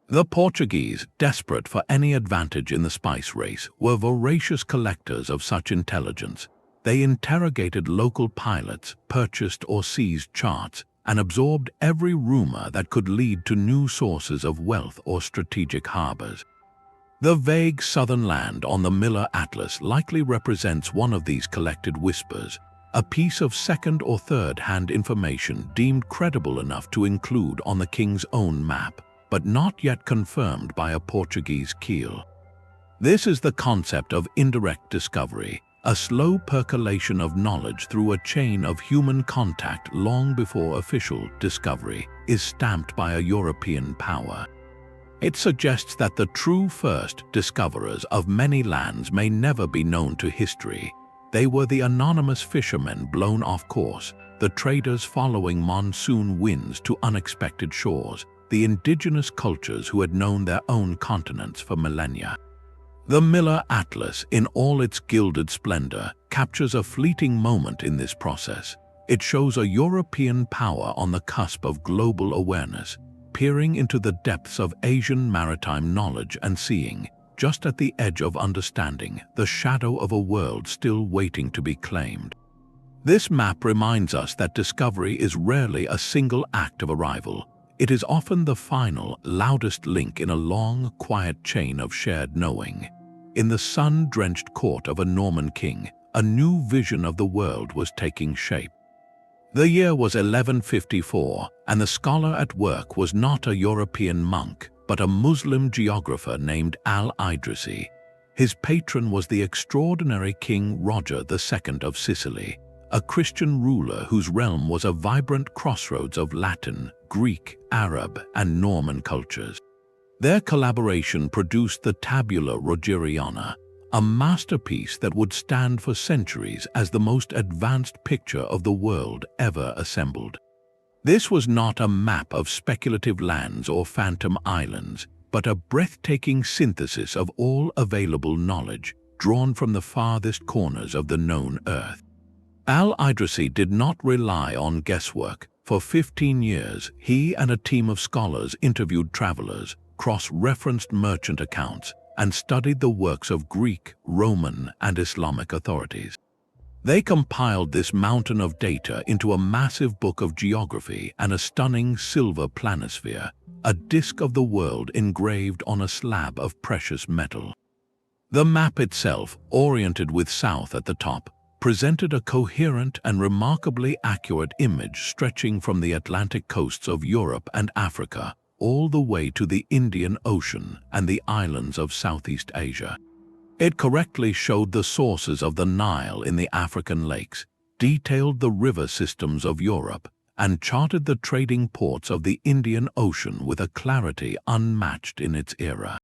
The Portuguese, desperate for any advantage in the spice race, were voracious collectors of such intelligence. They interrogated local pilots, purchased or seized charts, and absorbed every rumor that could lead to new sources of wealth or strategic harbors. The vague southern land on the Miller Atlas likely represents one of these collected whispers, a piece of second or third-hand information deemed credible enough to include on the king's own map, but not yet confirmed by a Portuguese keel. This is the concept of indirect discovery, a slow percolation of knowledge through a chain of human contact long before official discovery is stamped by a European power. It suggests that the true first discoverers of many lands may never be known to history. They were the anonymous fishermen blown off course, the traders following monsoon winds to unexpected shores, the indigenous cultures who had known their own continents for millennia. The Miller Atlas, in all its gilded splendor, captures a fleeting moment in this process. It shows a European power on the cusp of global awareness, peering into the depths of Asian maritime knowledge and seeing, just at the edge of understanding, the shadow of a world still waiting to be claimed. This map reminds us that discovery is rarely a single act of arrival. It is often the final, loudest link in a long, quiet chain of shared knowing. In the sun-drenched court of a Norman king, a new vision of the world was taking shape. The year was 1154, and the scholar at work was not a European monk, but a Muslim geographer named Al-Idrisi. His patron was the extraordinary King Roger II of Sicily, a Christian ruler whose realm was a vibrant crossroads of Latin, Greek, Arab, and Norman cultures. Their collaboration produced the Tabula Rogeriana, a masterpiece that would stand for centuries as the most advanced picture of the world ever assembled. This was not a map of speculative lands or phantom islands, but a breathtaking synthesis of all available knowledge, drawn from the farthest corners of the known Earth. Al-Idrisi did not rely on guesswork. For 15 years, he and a team of scholars interviewed travelers, cross-referenced merchant accounts, and studied the works of Greek, Roman, and Islamic authorities. They compiled this mountain of data into a massive book of geography and a stunning silver planisphere, a disk of the world engraved on a slab of precious metal. The map itself, oriented with south at the top, presented a coherent and remarkably accurate image stretching from the Atlantic coasts of Europe and Africa all the way to the Indian Ocean and the islands of Southeast Asia. It correctly showed the sources of the Nile in the African lakes, detailed the river systems of Europe, and charted the trading ports of the Indian Ocean with a clarity unmatched in its era.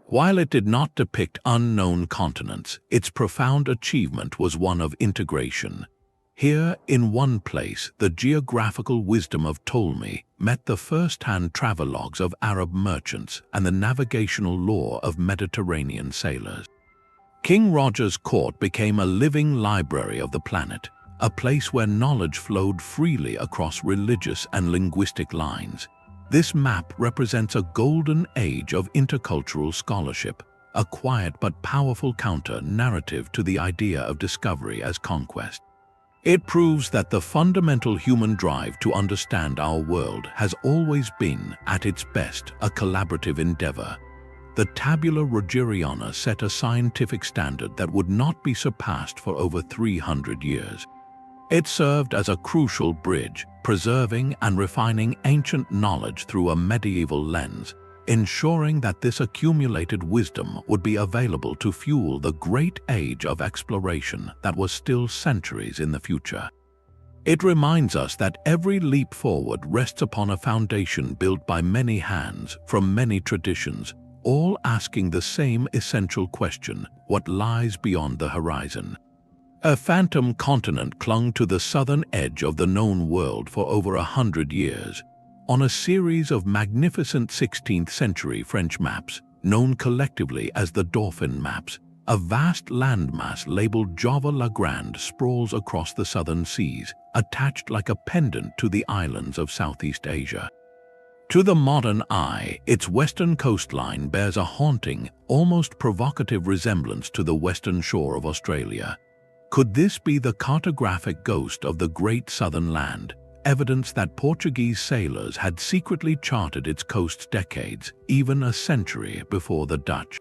While it did not depict unknown continents, its profound achievement was one of integration. Here, in one place, the geographical wisdom of Ptolemy met the first-hand travelogues of Arab merchants and the navigational lore of Mediterranean sailors. King Roger's court became a living library of the planet, a place where knowledge flowed freely across religious and linguistic lines. This map represents a golden age of intercultural scholarship, a quiet but powerful counter-narrative to the idea of discovery as conquest. It proves that the fundamental human drive to understand our world has always been, at its best, a collaborative endeavor. The Tabula Rogeriana set a scientific standard that would not be surpassed for over 300 years. It served as a crucial bridge, preserving and refining ancient knowledge through a medieval lens, ensuring that this accumulated wisdom would be available to fuel the great age of exploration that was still centuries in the future. It reminds us that every leap forward rests upon a foundation built by many hands from many traditions, all asking the same essential question: what lies beyond the horizon? A phantom continent clung to the southern edge of the known world for over 100 years. On a series of magnificent 16th-century French maps, known collectively as the Dauphin maps, a vast landmass labeled Java la Grande sprawls across the southern seas, attached like a pendant to the islands of Southeast Asia. To the modern eye, its western coastline bears a haunting, almost provocative resemblance to the western shore of Australia. Could this be the cartographic ghost of the great southern land? Evidence that Portuguese sailors had secretly charted its coasts decades, even a century before the Dutch.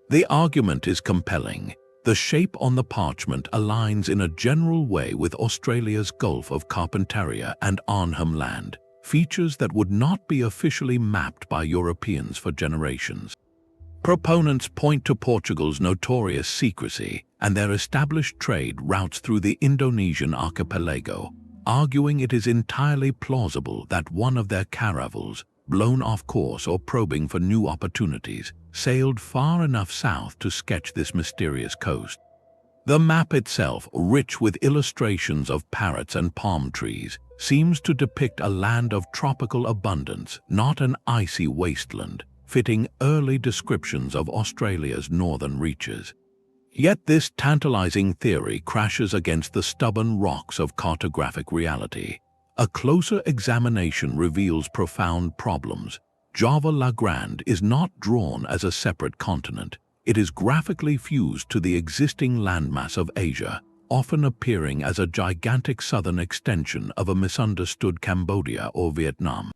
The argument is compelling. The shape on the parchment aligns in a general way with Australia's Gulf of Carpentaria and Arnhem Land, features that would not be officially mapped by Europeans for generations. Proponents point to Portugal's notorious secrecy and their established trade routes through the Indonesian archipelago, arguing it is entirely plausible that one of their caravels, blown off course or probing for new opportunities, sailed far enough south to sketch this mysterious coast. The map itself, rich with illustrations of parrots and palm trees, seems to depict a land of tropical abundance, not an icy wasteland, fitting early descriptions of Australia's northern reaches. Yet this tantalizing theory crashes against the stubborn rocks of cartographic reality. A closer examination reveals profound problems. Java la Grande is not drawn as a separate continent. It is graphically fused to the existing landmass of Asia, often appearing as a gigantic southern extension of a misunderstood Cambodia or Vietnam.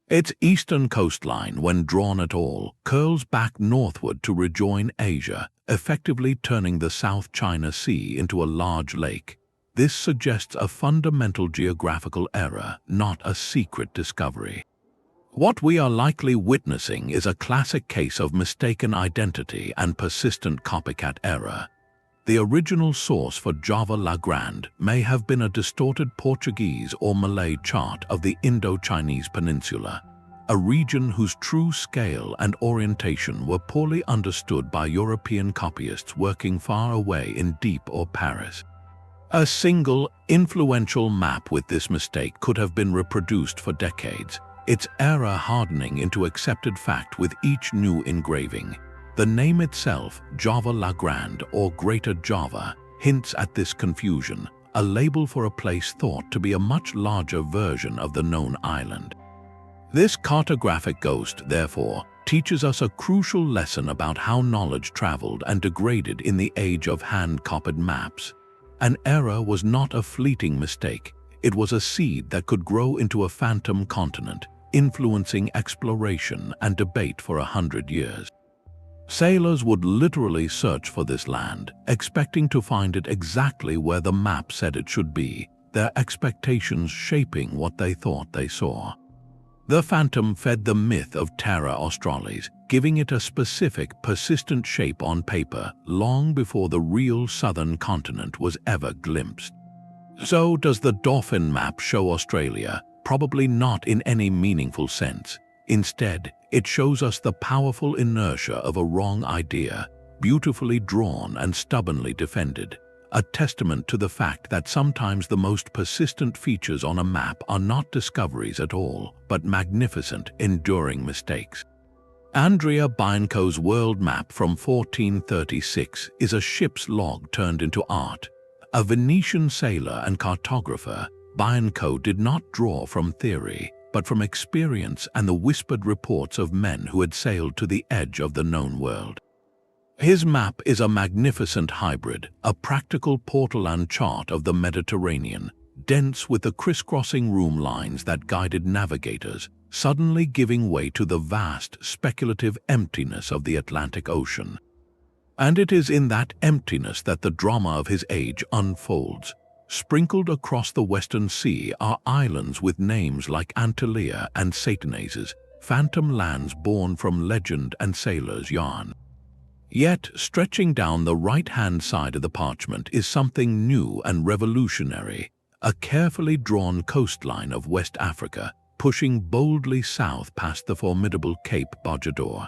Its eastern coastline, when drawn at all, curls back northward to rejoin Asia, effectively turning the South China Sea into a large lake. This suggests a fundamental geographical error, not a secret discovery. What we are likely witnessing is a classic case of mistaken identity and persistent copycat error. The original source for Java la Grande may have been a distorted Portuguese or Malay chart of the Indo-Chinese peninsula, a region whose true scale and orientation were poorly understood by European copyists working far away in Deep or Paris. A single, influential map with this mistake could have been reproduced for decades, its error hardening into accepted fact with each new engraving. The name itself, Java la Grande or Greater Java, hints at this confusion, a label for a place thought to be a much larger version of the known island. This cartographic ghost, therefore, teaches us a crucial lesson about how knowledge traveled and degraded in the age of hand-copied maps. An error was not a fleeting mistake. It was a seed that could grow into a phantom continent, influencing exploration and debate for 100 years. Sailors would literally search for this land, expecting to find it exactly where the map said it should be, their expectations shaping what they thought they saw. The phantom fed the myth of Terra Australis, giving it a specific, persistent shape on paper long before the real southern continent was ever glimpsed. So does the Dauphin map show Australia? Probably not in any meaningful sense. Instead, it shows us the powerful inertia of a wrong idea, beautifully drawn and stubbornly defended, a testament to the fact that sometimes the most persistent features on a map are not discoveries at all, but magnificent, enduring mistakes. Andrea Bianco's world map from 1436 is a ship's log turned into art, A Venetian sailor and cartographer, Bianco did not draw from theory, but from experience and the whispered reports of men who had sailed to the edge of the known world. His map is a magnificent hybrid, a practical portolan chart of the Mediterranean, dense with the crisscrossing room lines that guided navigators, suddenly giving way to the vast, speculative emptiness of the Atlantic Ocean. And it is in that emptiness that the drama of his age unfolds. Sprinkled across the Western Sea are islands with names like Antalya and Satanas, phantom lands born from legend and sailors' yarn. Yet, stretching down the right-hand side of the parchment is something new and revolutionary, a carefully drawn coastline of West Africa, pushing boldly south past the formidable Cape Bojador.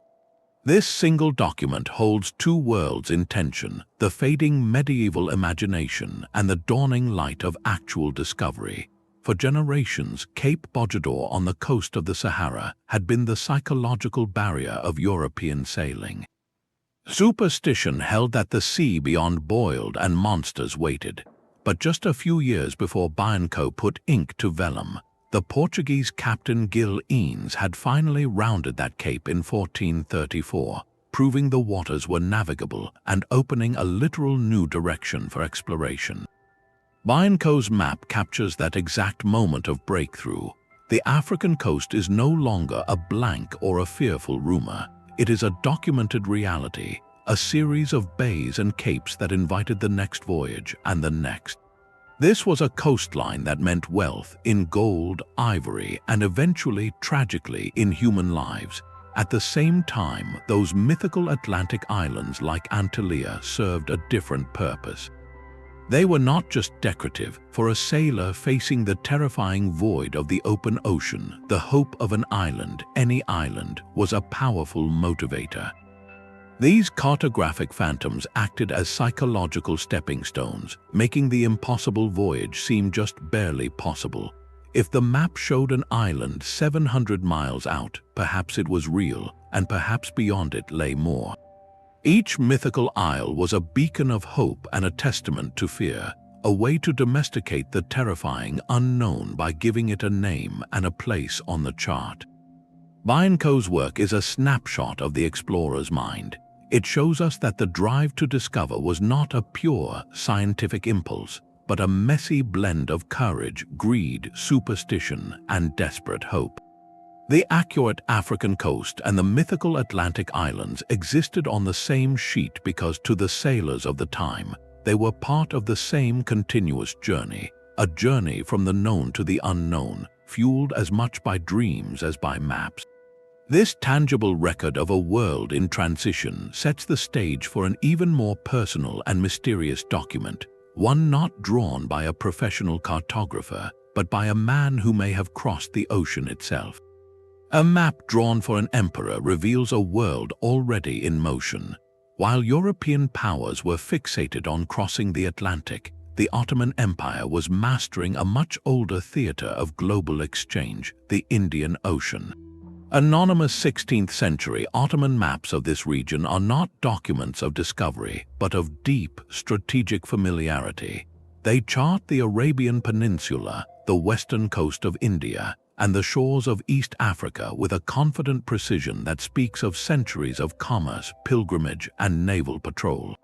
This single document holds two worlds in tension, the fading medieval imagination and the dawning light of actual discovery. For generations, Cape Bojador on the coast of the Sahara had been the psychological barrier of European sailing. Superstition held that the sea beyond boiled and monsters waited. But just a few years before Bianco put ink to vellum, the Portuguese captain Gil Eanes had finally rounded that cape in 1434, proving the waters were navigable and opening a literal new direction for exploration. Bianco's map captures that exact moment of breakthrough. The African coast is no longer a blank or a fearful rumor. It is a documented reality, a series of bays and capes that invited the next voyage and the next. This was a coastline that meant wealth in gold, ivory, and eventually, tragically, in human lives. At the same time, those mythical Atlantic islands like Antalya served a different purpose. They were not just decorative. For a sailor facing the terrifying void of the open ocean, the hope of an island, any island, was a powerful motivator. These cartographic phantoms acted as psychological stepping stones, making the impossible voyage seem just barely possible. If the map showed an island 700 miles out, perhaps it was real, and perhaps beyond it lay more. Each mythical isle was a beacon of hope and a testament to fear, a way to domesticate the terrifying unknown by giving it a name and a place on the chart. Bianco's work is a snapshot of the explorer's mind. It shows us that the drive to discover was not a pure scientific impulse, but a messy blend of courage, greed, superstition, and desperate hope. The accurate African coast and the mythical Atlantic islands existed on the same sheet because to the sailors of the time, they were part of the same continuous journey, a journey from the known to the unknown, fueled as much by dreams as by maps. This tangible record of a world in transition sets the stage for an even more personal and mysterious document, one not drawn by a professional cartographer, but by a man who may have crossed the ocean itself. A map drawn for an emperor reveals a world already in motion. While European powers were fixated on crossing the Atlantic, the Ottoman Empire was mastering a much older theater of global exchange, the Indian Ocean. Anonymous 16th-century Ottoman maps of this region are not documents of discovery, but of deep, strategic familiarity. They chart the Arabian Peninsula, the western coast of India, and the shores of East Africa with a confident precision that speaks of centuries of commerce, pilgrimage, and naval patrol.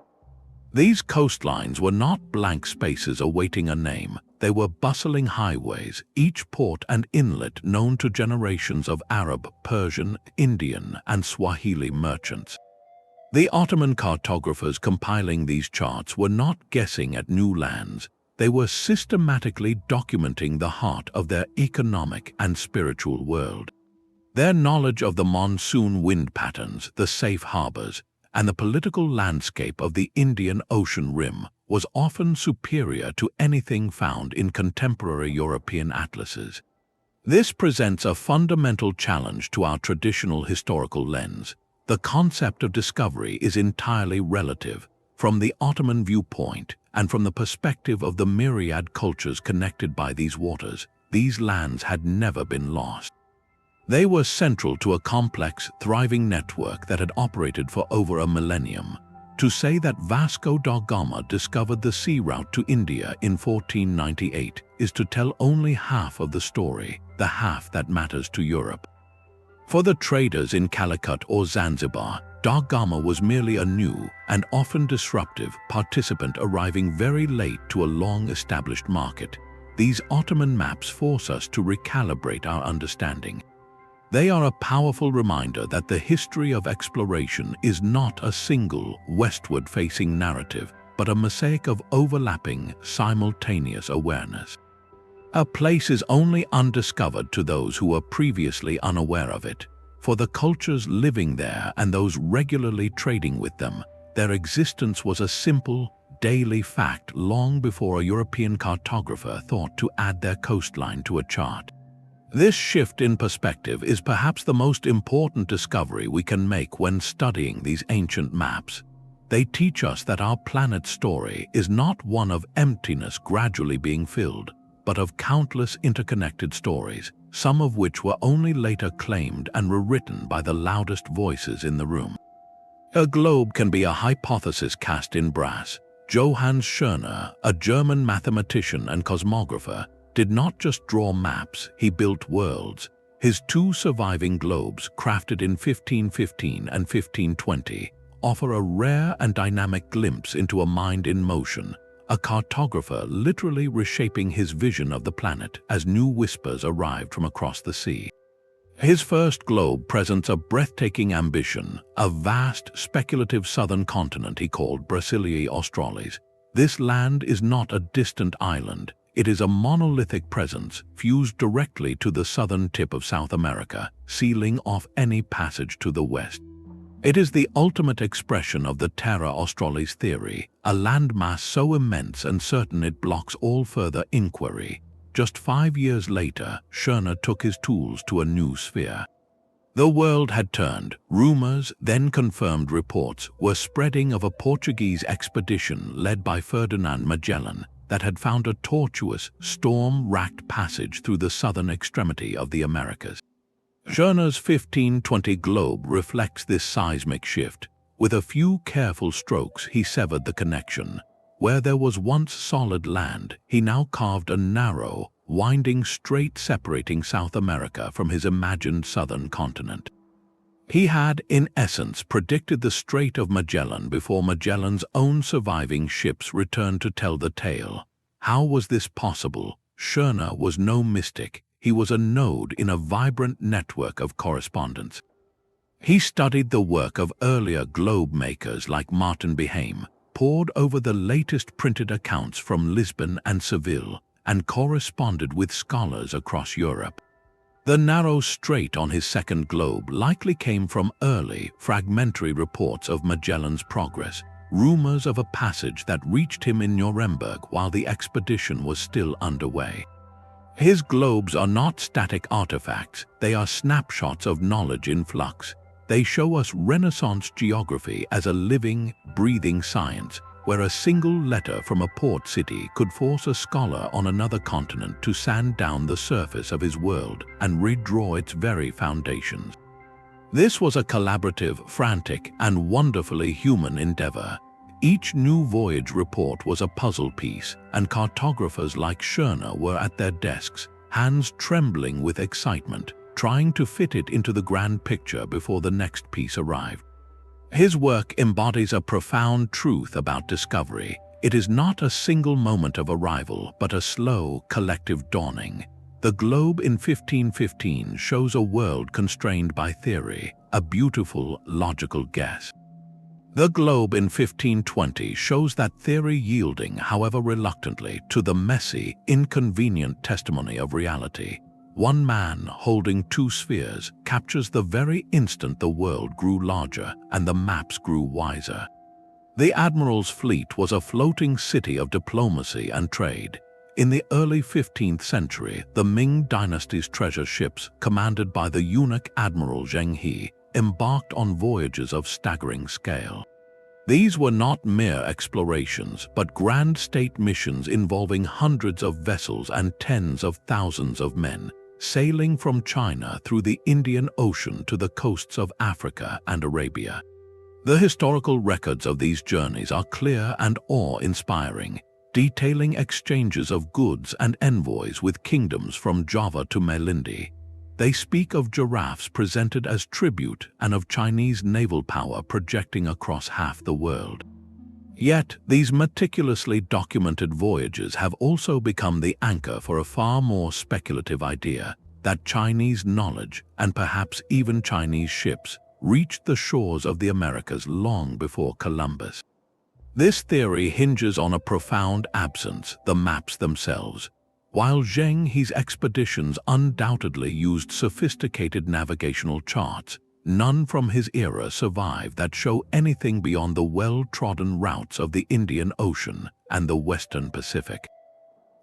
These coastlines were not blank spaces awaiting a name. They were bustling highways, each port and inlet known to generations of Arab, Persian, Indian, and Swahili merchants. The Ottoman cartographers compiling these charts were not guessing at new lands. They were systematically documenting the heart of their economic and spiritual world. Their knowledge of the monsoon wind patterns, the safe harbors, and the political landscape of the Indian Ocean rim was often superior to anything found in contemporary European atlases. This presents a fundamental challenge to our traditional historical lens. The concept of discovery is entirely relative. From the Ottoman viewpoint, and from the perspective of the myriad cultures connected by these waters, these lands had never been lost. They were central to a complex, thriving network that had operated for over a millennium. To say that Vasco da Gama discovered the sea route to India in 1498 is to tell only half of the story, the half that matters to Europe. For the traders in Calicut or Zanzibar, Da Gama was merely a new and often disruptive participant arriving very late to a long-established market. These Ottoman maps force us to recalibrate our understanding. They are a powerful reminder that the history of exploration is not a single westward-facing narrative, but a mosaic of overlapping, simultaneous awareness. A place is only undiscovered to those who were previously unaware of it. For the cultures living there and those regularly trading with them, their existence was a simple, daily fact long before a European cartographer thought to add their coastline to a chart. This shift in perspective is perhaps the most important discovery we can make when studying these ancient maps. They teach us that our planet's story is not one of emptiness gradually being filled, but of countless interconnected stories, some of which were only later claimed and rewritten by the loudest voices in the room. A globe can be a hypothesis cast in brass. Johannes Schörner, a German mathematician and cosmographer, did not just draw maps, he built worlds. His two surviving globes, crafted in 1515 and 1520, offer a rare and dynamic glimpse into a mind in motion, a cartographer literally reshaping his vision of the planet as new whispers arrived from across the sea. His first globe presents a breathtaking ambition, a vast, speculative southern continent he called Brasilia Australis. This land is not a distant island. It is a monolithic presence fused directly to the southern tip of South America, sealing off any passage to the west. It is the ultimate expression of the Terra Australis theory, a landmass so immense and certain it blocks all further inquiry. Just 5 years later, Schörner took his tools to a new sphere. The world had turned. Rumors, then confirmed reports, were spreading of a Portuguese expedition led by Ferdinand Magellan that had found a tortuous, storm-racked passage through the southern extremity of the Americas. Schörner's 1520 globe reflects this seismic shift. With a few careful strokes, he severed the connection. Where there was once solid land, he now carved a narrow, winding strait separating South America from his imagined southern continent. He had, in essence, predicted the Strait of Magellan before Magellan's own surviving ships returned to tell the tale. How was this possible? Schörner was no mystic. He was a node in a vibrant network of correspondence. He studied the work of earlier globe makers like Martin Behaim, pored over the latest printed accounts from Lisbon and Seville, and corresponded with scholars across Europe. The narrow strait on his second globe likely came from early, fragmentary reports of Magellan's progress, rumors of a passage that reached him in Nuremberg while the expedition was still underway. His globes are not static artifacts, they are snapshots of knowledge in flux. They show us Renaissance geography as a living, breathing science, where a single letter from a port city could force a scholar on another continent to sand down the surface of his world and redraw its very foundations. This was a collaborative, frantic, and wonderfully human endeavor. Each new voyage report was a puzzle piece, and cartographers like Schörner were at their desks, hands trembling with excitement, trying to fit it into the grand picture before the next piece arrived. His work embodies a profound truth about discovery. It is not a single moment of arrival, but a slow, collective dawning. The globe in 1515 shows a world constrained by theory, a beautiful, logical guess. The globe in 1520 shows that theory yielding, however reluctantly, to the messy, inconvenient testimony of reality. One man holding two spheres captures the very instant the world grew larger and the maps grew wiser. The admiral's fleet was a floating city of diplomacy and trade. In the early 15th century, the Ming dynasty's treasure ships, commanded by the eunuch Admiral Zheng He, embarked on voyages of staggering scale. These were not mere explorations, but grand state missions involving hundreds of vessels and tens of thousands of men, sailing from China through the Indian Ocean to the coasts of Africa and Arabia. The historical records of these journeys are clear and awe-inspiring, detailing exchanges of goods and envoys with kingdoms from Java to Melindi. They speak of giraffes presented as tribute and of Chinese naval power projecting across half the world. Yet, these meticulously documented voyages have also become the anchor for a far more speculative idea that Chinese knowledge, and perhaps even Chinese ships, reached the shores of the Americas long before Columbus. This theory hinges on a profound absence, the maps themselves. While Zheng He's expeditions undoubtedly used sophisticated navigational charts, none from his era survive that show anything beyond the well-trodden routes of the Indian Ocean and the Western Pacific.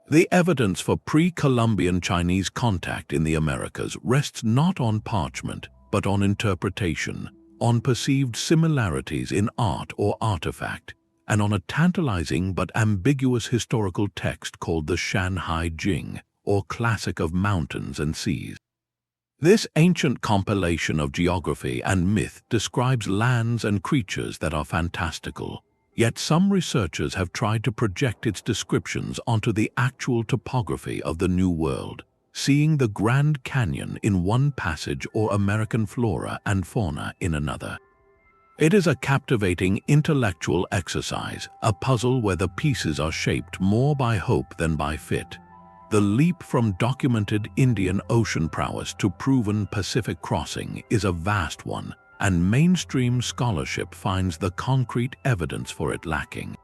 The evidence for pre-Columbian Chinese contact in the Americas rests not on parchment, but on interpretation, on perceived similarities in art or artifact, and on a tantalizing but ambiguous historical text called the Shanhai Jing, or Classic of Mountains and Seas. This ancient compilation of geography and myth describes lands and creatures that are fantastical, yet some researchers have tried to project its descriptions onto the actual topography of the New World, seeing the Grand Canyon in one passage or American flora and fauna in another. It is a captivating intellectual exercise, a puzzle where the pieces are shaped more by hope than by fit. The leap from documented Indian Ocean prowess to proven Pacific crossing is a vast one, and mainstream scholarship finds the concrete evidence for it lacking.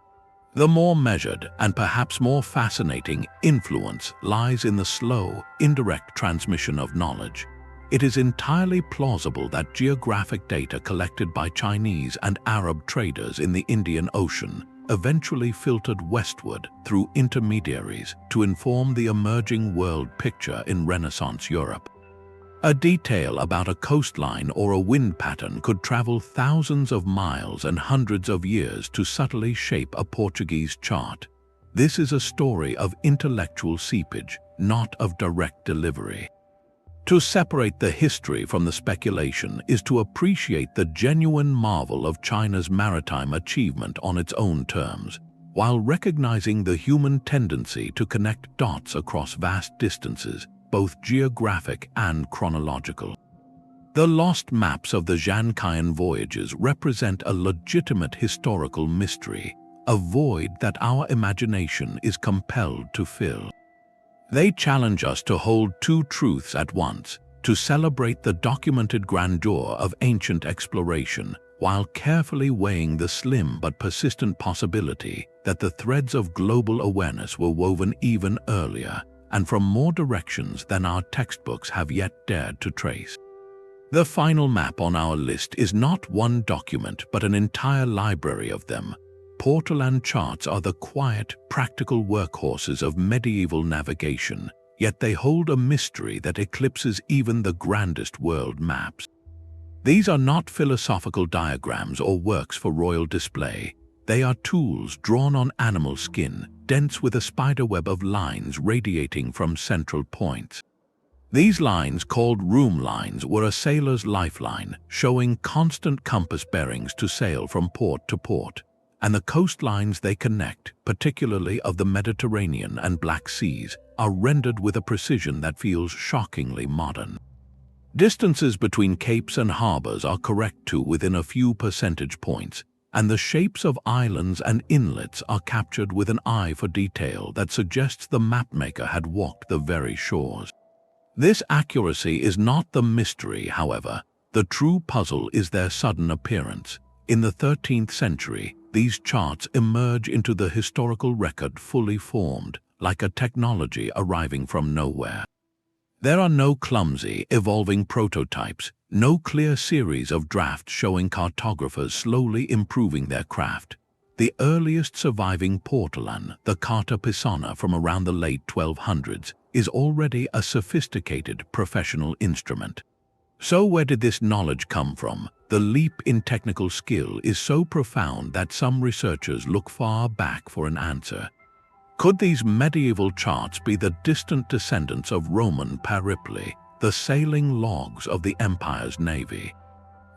The more measured and perhaps more fascinating influence lies in the slow, indirect transmission of knowledge. It is entirely plausible that geographic data collected by Chinese and Arab traders in the Indian Ocean eventually filtered westward through intermediaries to inform the emerging world picture in Renaissance Europe. A detail about a coastline or a wind pattern could travel thousands of miles and hundreds of years to subtly shape a Portuguese chart. This is a story of intellectual seepage, not of direct delivery. To separate the history from the speculation is to appreciate the genuine marvel of China's maritime achievement on its own terms, while recognizing the human tendency to connect dots across vast distances, both geographic and chronological. The lost maps of the Zhankian voyages represent a legitimate historical mystery, a void that our imagination is compelled to fill. They challenge us to hold two truths at once, to celebrate the documented grandeur of ancient exploration, while carefully weighing the slim but persistent possibility that the threads of global awareness were woven even earlier, and from more directions than our textbooks have yet dared to trace. The final map on our list is not one document but an entire library of them. Portolan charts are the quiet, practical workhorses of medieval navigation, yet they hold a mystery that eclipses even the grandest world maps. These are not philosophical diagrams or works for royal display. They are tools drawn on animal skin, dense with a spiderweb of lines radiating from central points. These lines, called room lines, were a sailor's lifeline, showing constant compass bearings to sail from port to port, and the coastlines they connect, particularly of the Mediterranean and Black Seas, are rendered with a precision that feels shockingly modern. Distances between capes and harbors are correct to within a few percentage points, and the shapes of islands and inlets are captured with an eye for detail that suggests the mapmaker had walked the very shores. This accuracy is not the mystery, however. The true puzzle is their sudden appearance. In the 13th century, these charts emerge into the historical record fully formed, like a technology arriving from nowhere. There are no clumsy, evolving prototypes, no clear series of drafts showing cartographers slowly improving their craft. The earliest surviving portolan, the Carta Pisana from around the late 1200s, is already a sophisticated professional instrument. So where did this knowledge come from? The leap in technical skill is so profound that some researchers look far back for an answer. Could these medieval charts be the distant descendants of Roman peripli, the sailing logs of the empire's navy?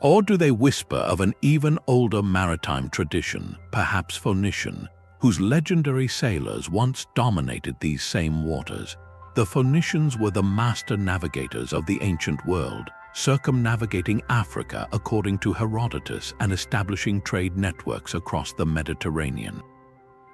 Or do they whisper of an even older maritime tradition, perhaps Phoenician, whose legendary sailors once dominated these same waters? The Phoenicians were the master navigators of the ancient world, circumnavigating Africa according to Herodotus and establishing trade networks across the Mediterranean.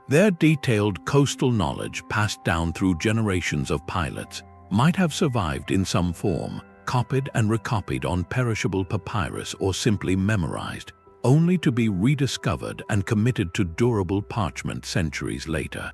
Their detailed coastal knowledge, passed down through generations of pilots, might have survived in some form, copied and recopied on perishable papyrus or simply memorized, only to be rediscovered and committed to durable parchment centuries later.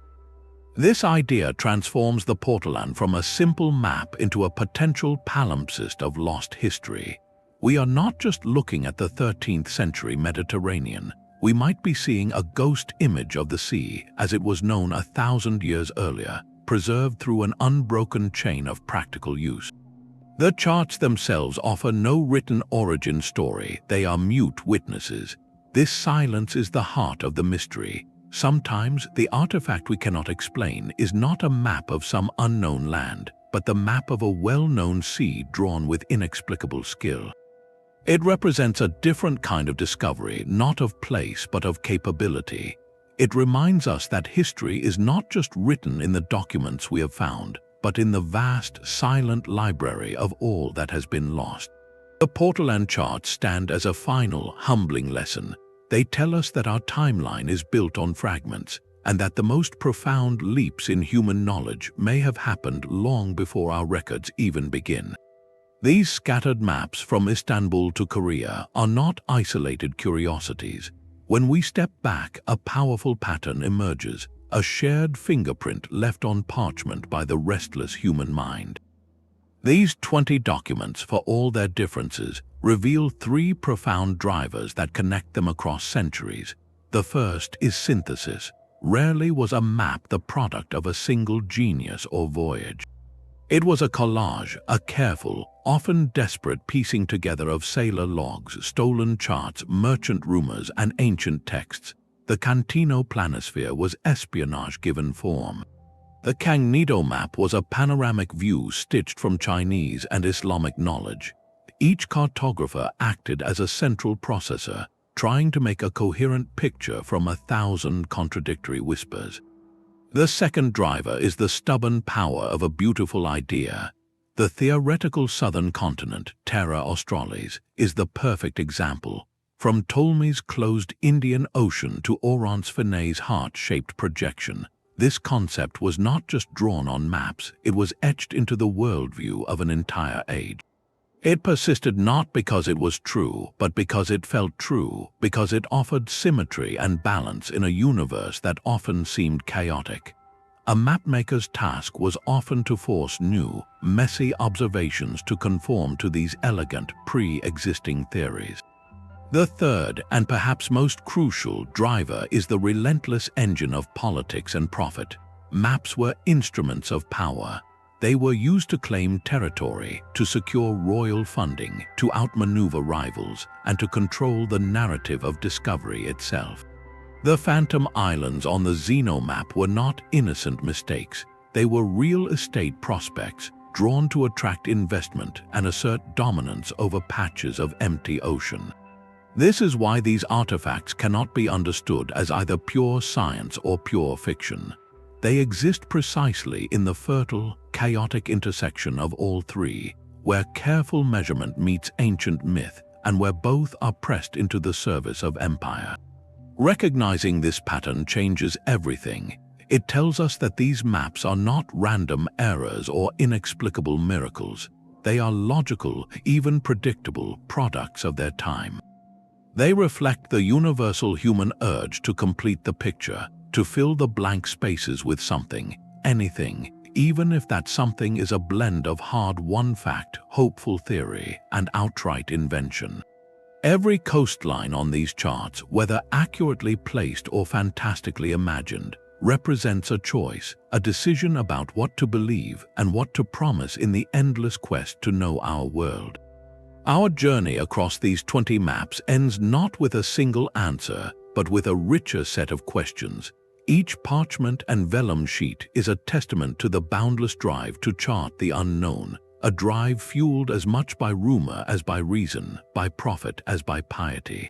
This idea transforms the Portolan from a simple map into a potential palimpsest of lost history. We are not just looking at the 13th century Mediterranean. We might be seeing a ghost image of the sea as it was known 1,000 years earlier, preserved through an unbroken chain of practical use. The charts themselves offer no written origin story. They are mute witnesses. This silence is the heart of the mystery. Sometimes the artifact we cannot explain is not a map of some unknown land, but the map of a well-known sea drawn with inexplicable skill. It represents a different kind of discovery, not of place but of capability. It reminds us that history is not just written in the documents we have found, but in the vast, silent library of all that has been lost. The Portolan charts stand as a final, humbling lesson. They tell us that our timeline is built on fragments, and that the most profound leaps in human knowledge may have happened long before our records even begin. These scattered maps from Istanbul to Korea are not isolated curiosities. When we step back, a powerful pattern emerges, a shared fingerprint left on parchment by the restless human mind. These 20 documents, for all their differences, reveal three profound drivers that connect them across centuries. The first is synthesis. Rarely was a map the product of a single genius or voyage. It was a collage, a careful, often desperate piecing together of sailor logs, stolen charts, merchant rumors, and ancient texts. The Cantino Planisphere was espionage given form. The Kangnido map was a panoramic view stitched from Chinese and Islamic knowledge. Each cartographer acted as a central processor, trying to make a coherent picture from 1,000 contradictory whispers. The second driver is the stubborn power of a beautiful idea. The theoretical southern continent, Terra Australis, is the perfect example. From Ptolemy's closed Indian Ocean to Oronce-Finay's heart-shaped projection, this concept was not just drawn on maps, it was etched into the worldview of an entire age. It persisted not because it was true, but because it felt true, because it offered symmetry and balance in a universe that often seemed chaotic. A mapmaker's task was often to force new, messy observations to conform to these elegant, pre-existing theories. The third, and perhaps most crucial, driver is the relentless engine of politics and profit. Maps were instruments of power. They were used to claim territory, to secure royal funding, to outmaneuver rivals, and to control the narrative of discovery itself. The Phantom Islands on the Zeno map were not innocent mistakes. They were real estate prospects, drawn to attract investment and assert dominance over patches of empty ocean. This is why these artifacts cannot be understood as either pure science or pure fiction. They exist precisely in the fertile, chaotic intersection of all three, where careful measurement meets ancient myth and where both are pressed into the service of empire. Recognizing this pattern changes everything. It tells us that these maps are not random errors or inexplicable miracles. They are logical, even predictable, products of their time. They reflect the universal human urge to complete the picture, to fill the blank spaces with something, anything, even if that something is a blend of hard-won fact, hopeful theory, and outright invention. Every coastline on these charts, whether accurately placed or fantastically imagined, represents a choice, a decision about what to believe and what to promise in the endless quest to know our world. Our journey across these 20 maps ends not with a single answer, but with a richer set of questions. Each parchment and vellum sheet is a testament to the boundless drive to chart the unknown, a drive fueled as much by rumor as by reason, by profit as by piety.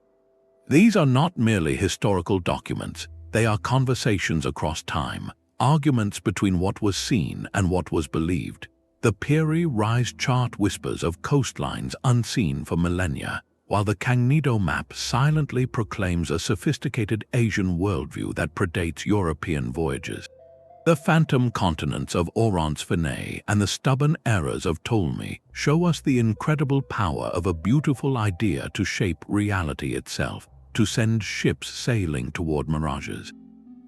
These are not merely historical documents, they are conversations across time, arguments between what was seen and what was believed. The Piri Reis chart whispers of coastlines unseen for millennia, while the Kangnido map silently proclaims a sophisticated Asian worldview that predates European voyages. The phantom continents of Aurances and the stubborn errors of Ptolemy show us the incredible power of a beautiful idea to shape reality itself, to send ships sailing toward mirages.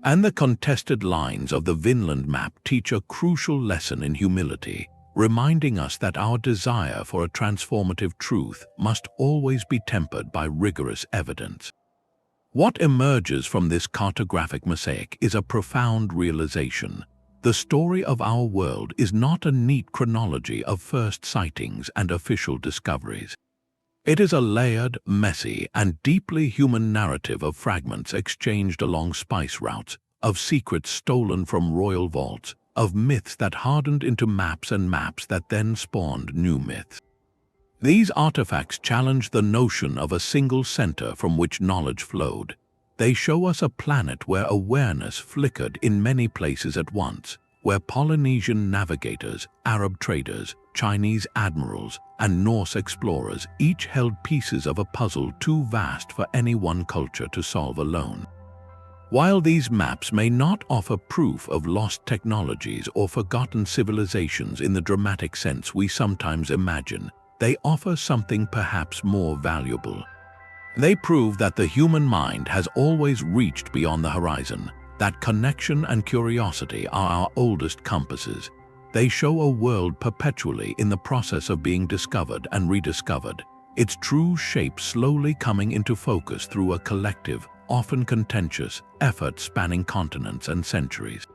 And the contested lines of the Vineland map teach a crucial lesson in humility, reminding us that our desire for a transformative truth must always be tempered by rigorous evidence. What emerges from this cartographic mosaic is a profound realization. The story of our world is not a neat chronology of first sightings and official discoveries. It is a layered, messy, and deeply human narrative of fragments exchanged along spice routes, of secrets stolen from royal vaults, of myths that hardened into maps and maps that then spawned new myths. These artifacts challenge the notion of a single center from which knowledge flowed. They show us a planet where awareness flickered in many places at once, where Polynesian navigators, Arab traders, Chinese admirals, and Norse explorers each held pieces of a puzzle too vast for any one culture to solve alone. While these maps may not offer proof of lost technologies or forgotten civilizations in the dramatic sense we sometimes imagine, they offer something perhaps more valuable. They prove that the human mind has always reached beyond the horizon, that connection and curiosity are our oldest compasses. They show a world perpetually in the process of being discovered and rediscovered, its true shape slowly coming into focus through a collective, often contentious, effort spanning continents and centuries.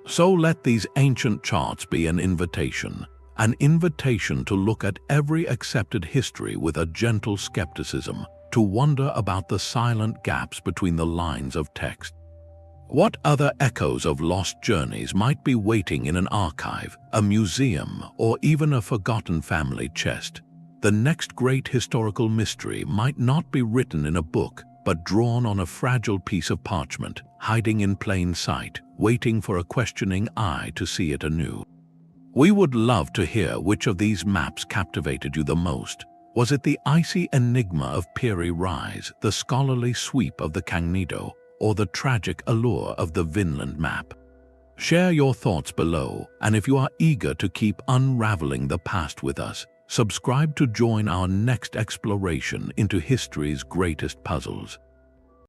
So let these ancient charts be an invitation to look at every accepted history with a gentle skepticism, to wonder about the silent gaps between the lines of text. What other echoes of lost journeys might be waiting in an archive, a museum, or even a forgotten family chest? The next great historical mystery might not be written in a book, but drawn on a fragile piece of parchment, hiding in plain sight, waiting for a questioning eye to see it anew. We would love to hear which of these maps captivated you the most. Was it the icy enigma of Piri Reis, the scholarly sweep of the Kangnido, or the tragic allure of the Vineland map? Share your thoughts below, and if you are eager to keep unraveling the past with us, subscribe to join our next exploration into history's greatest puzzles.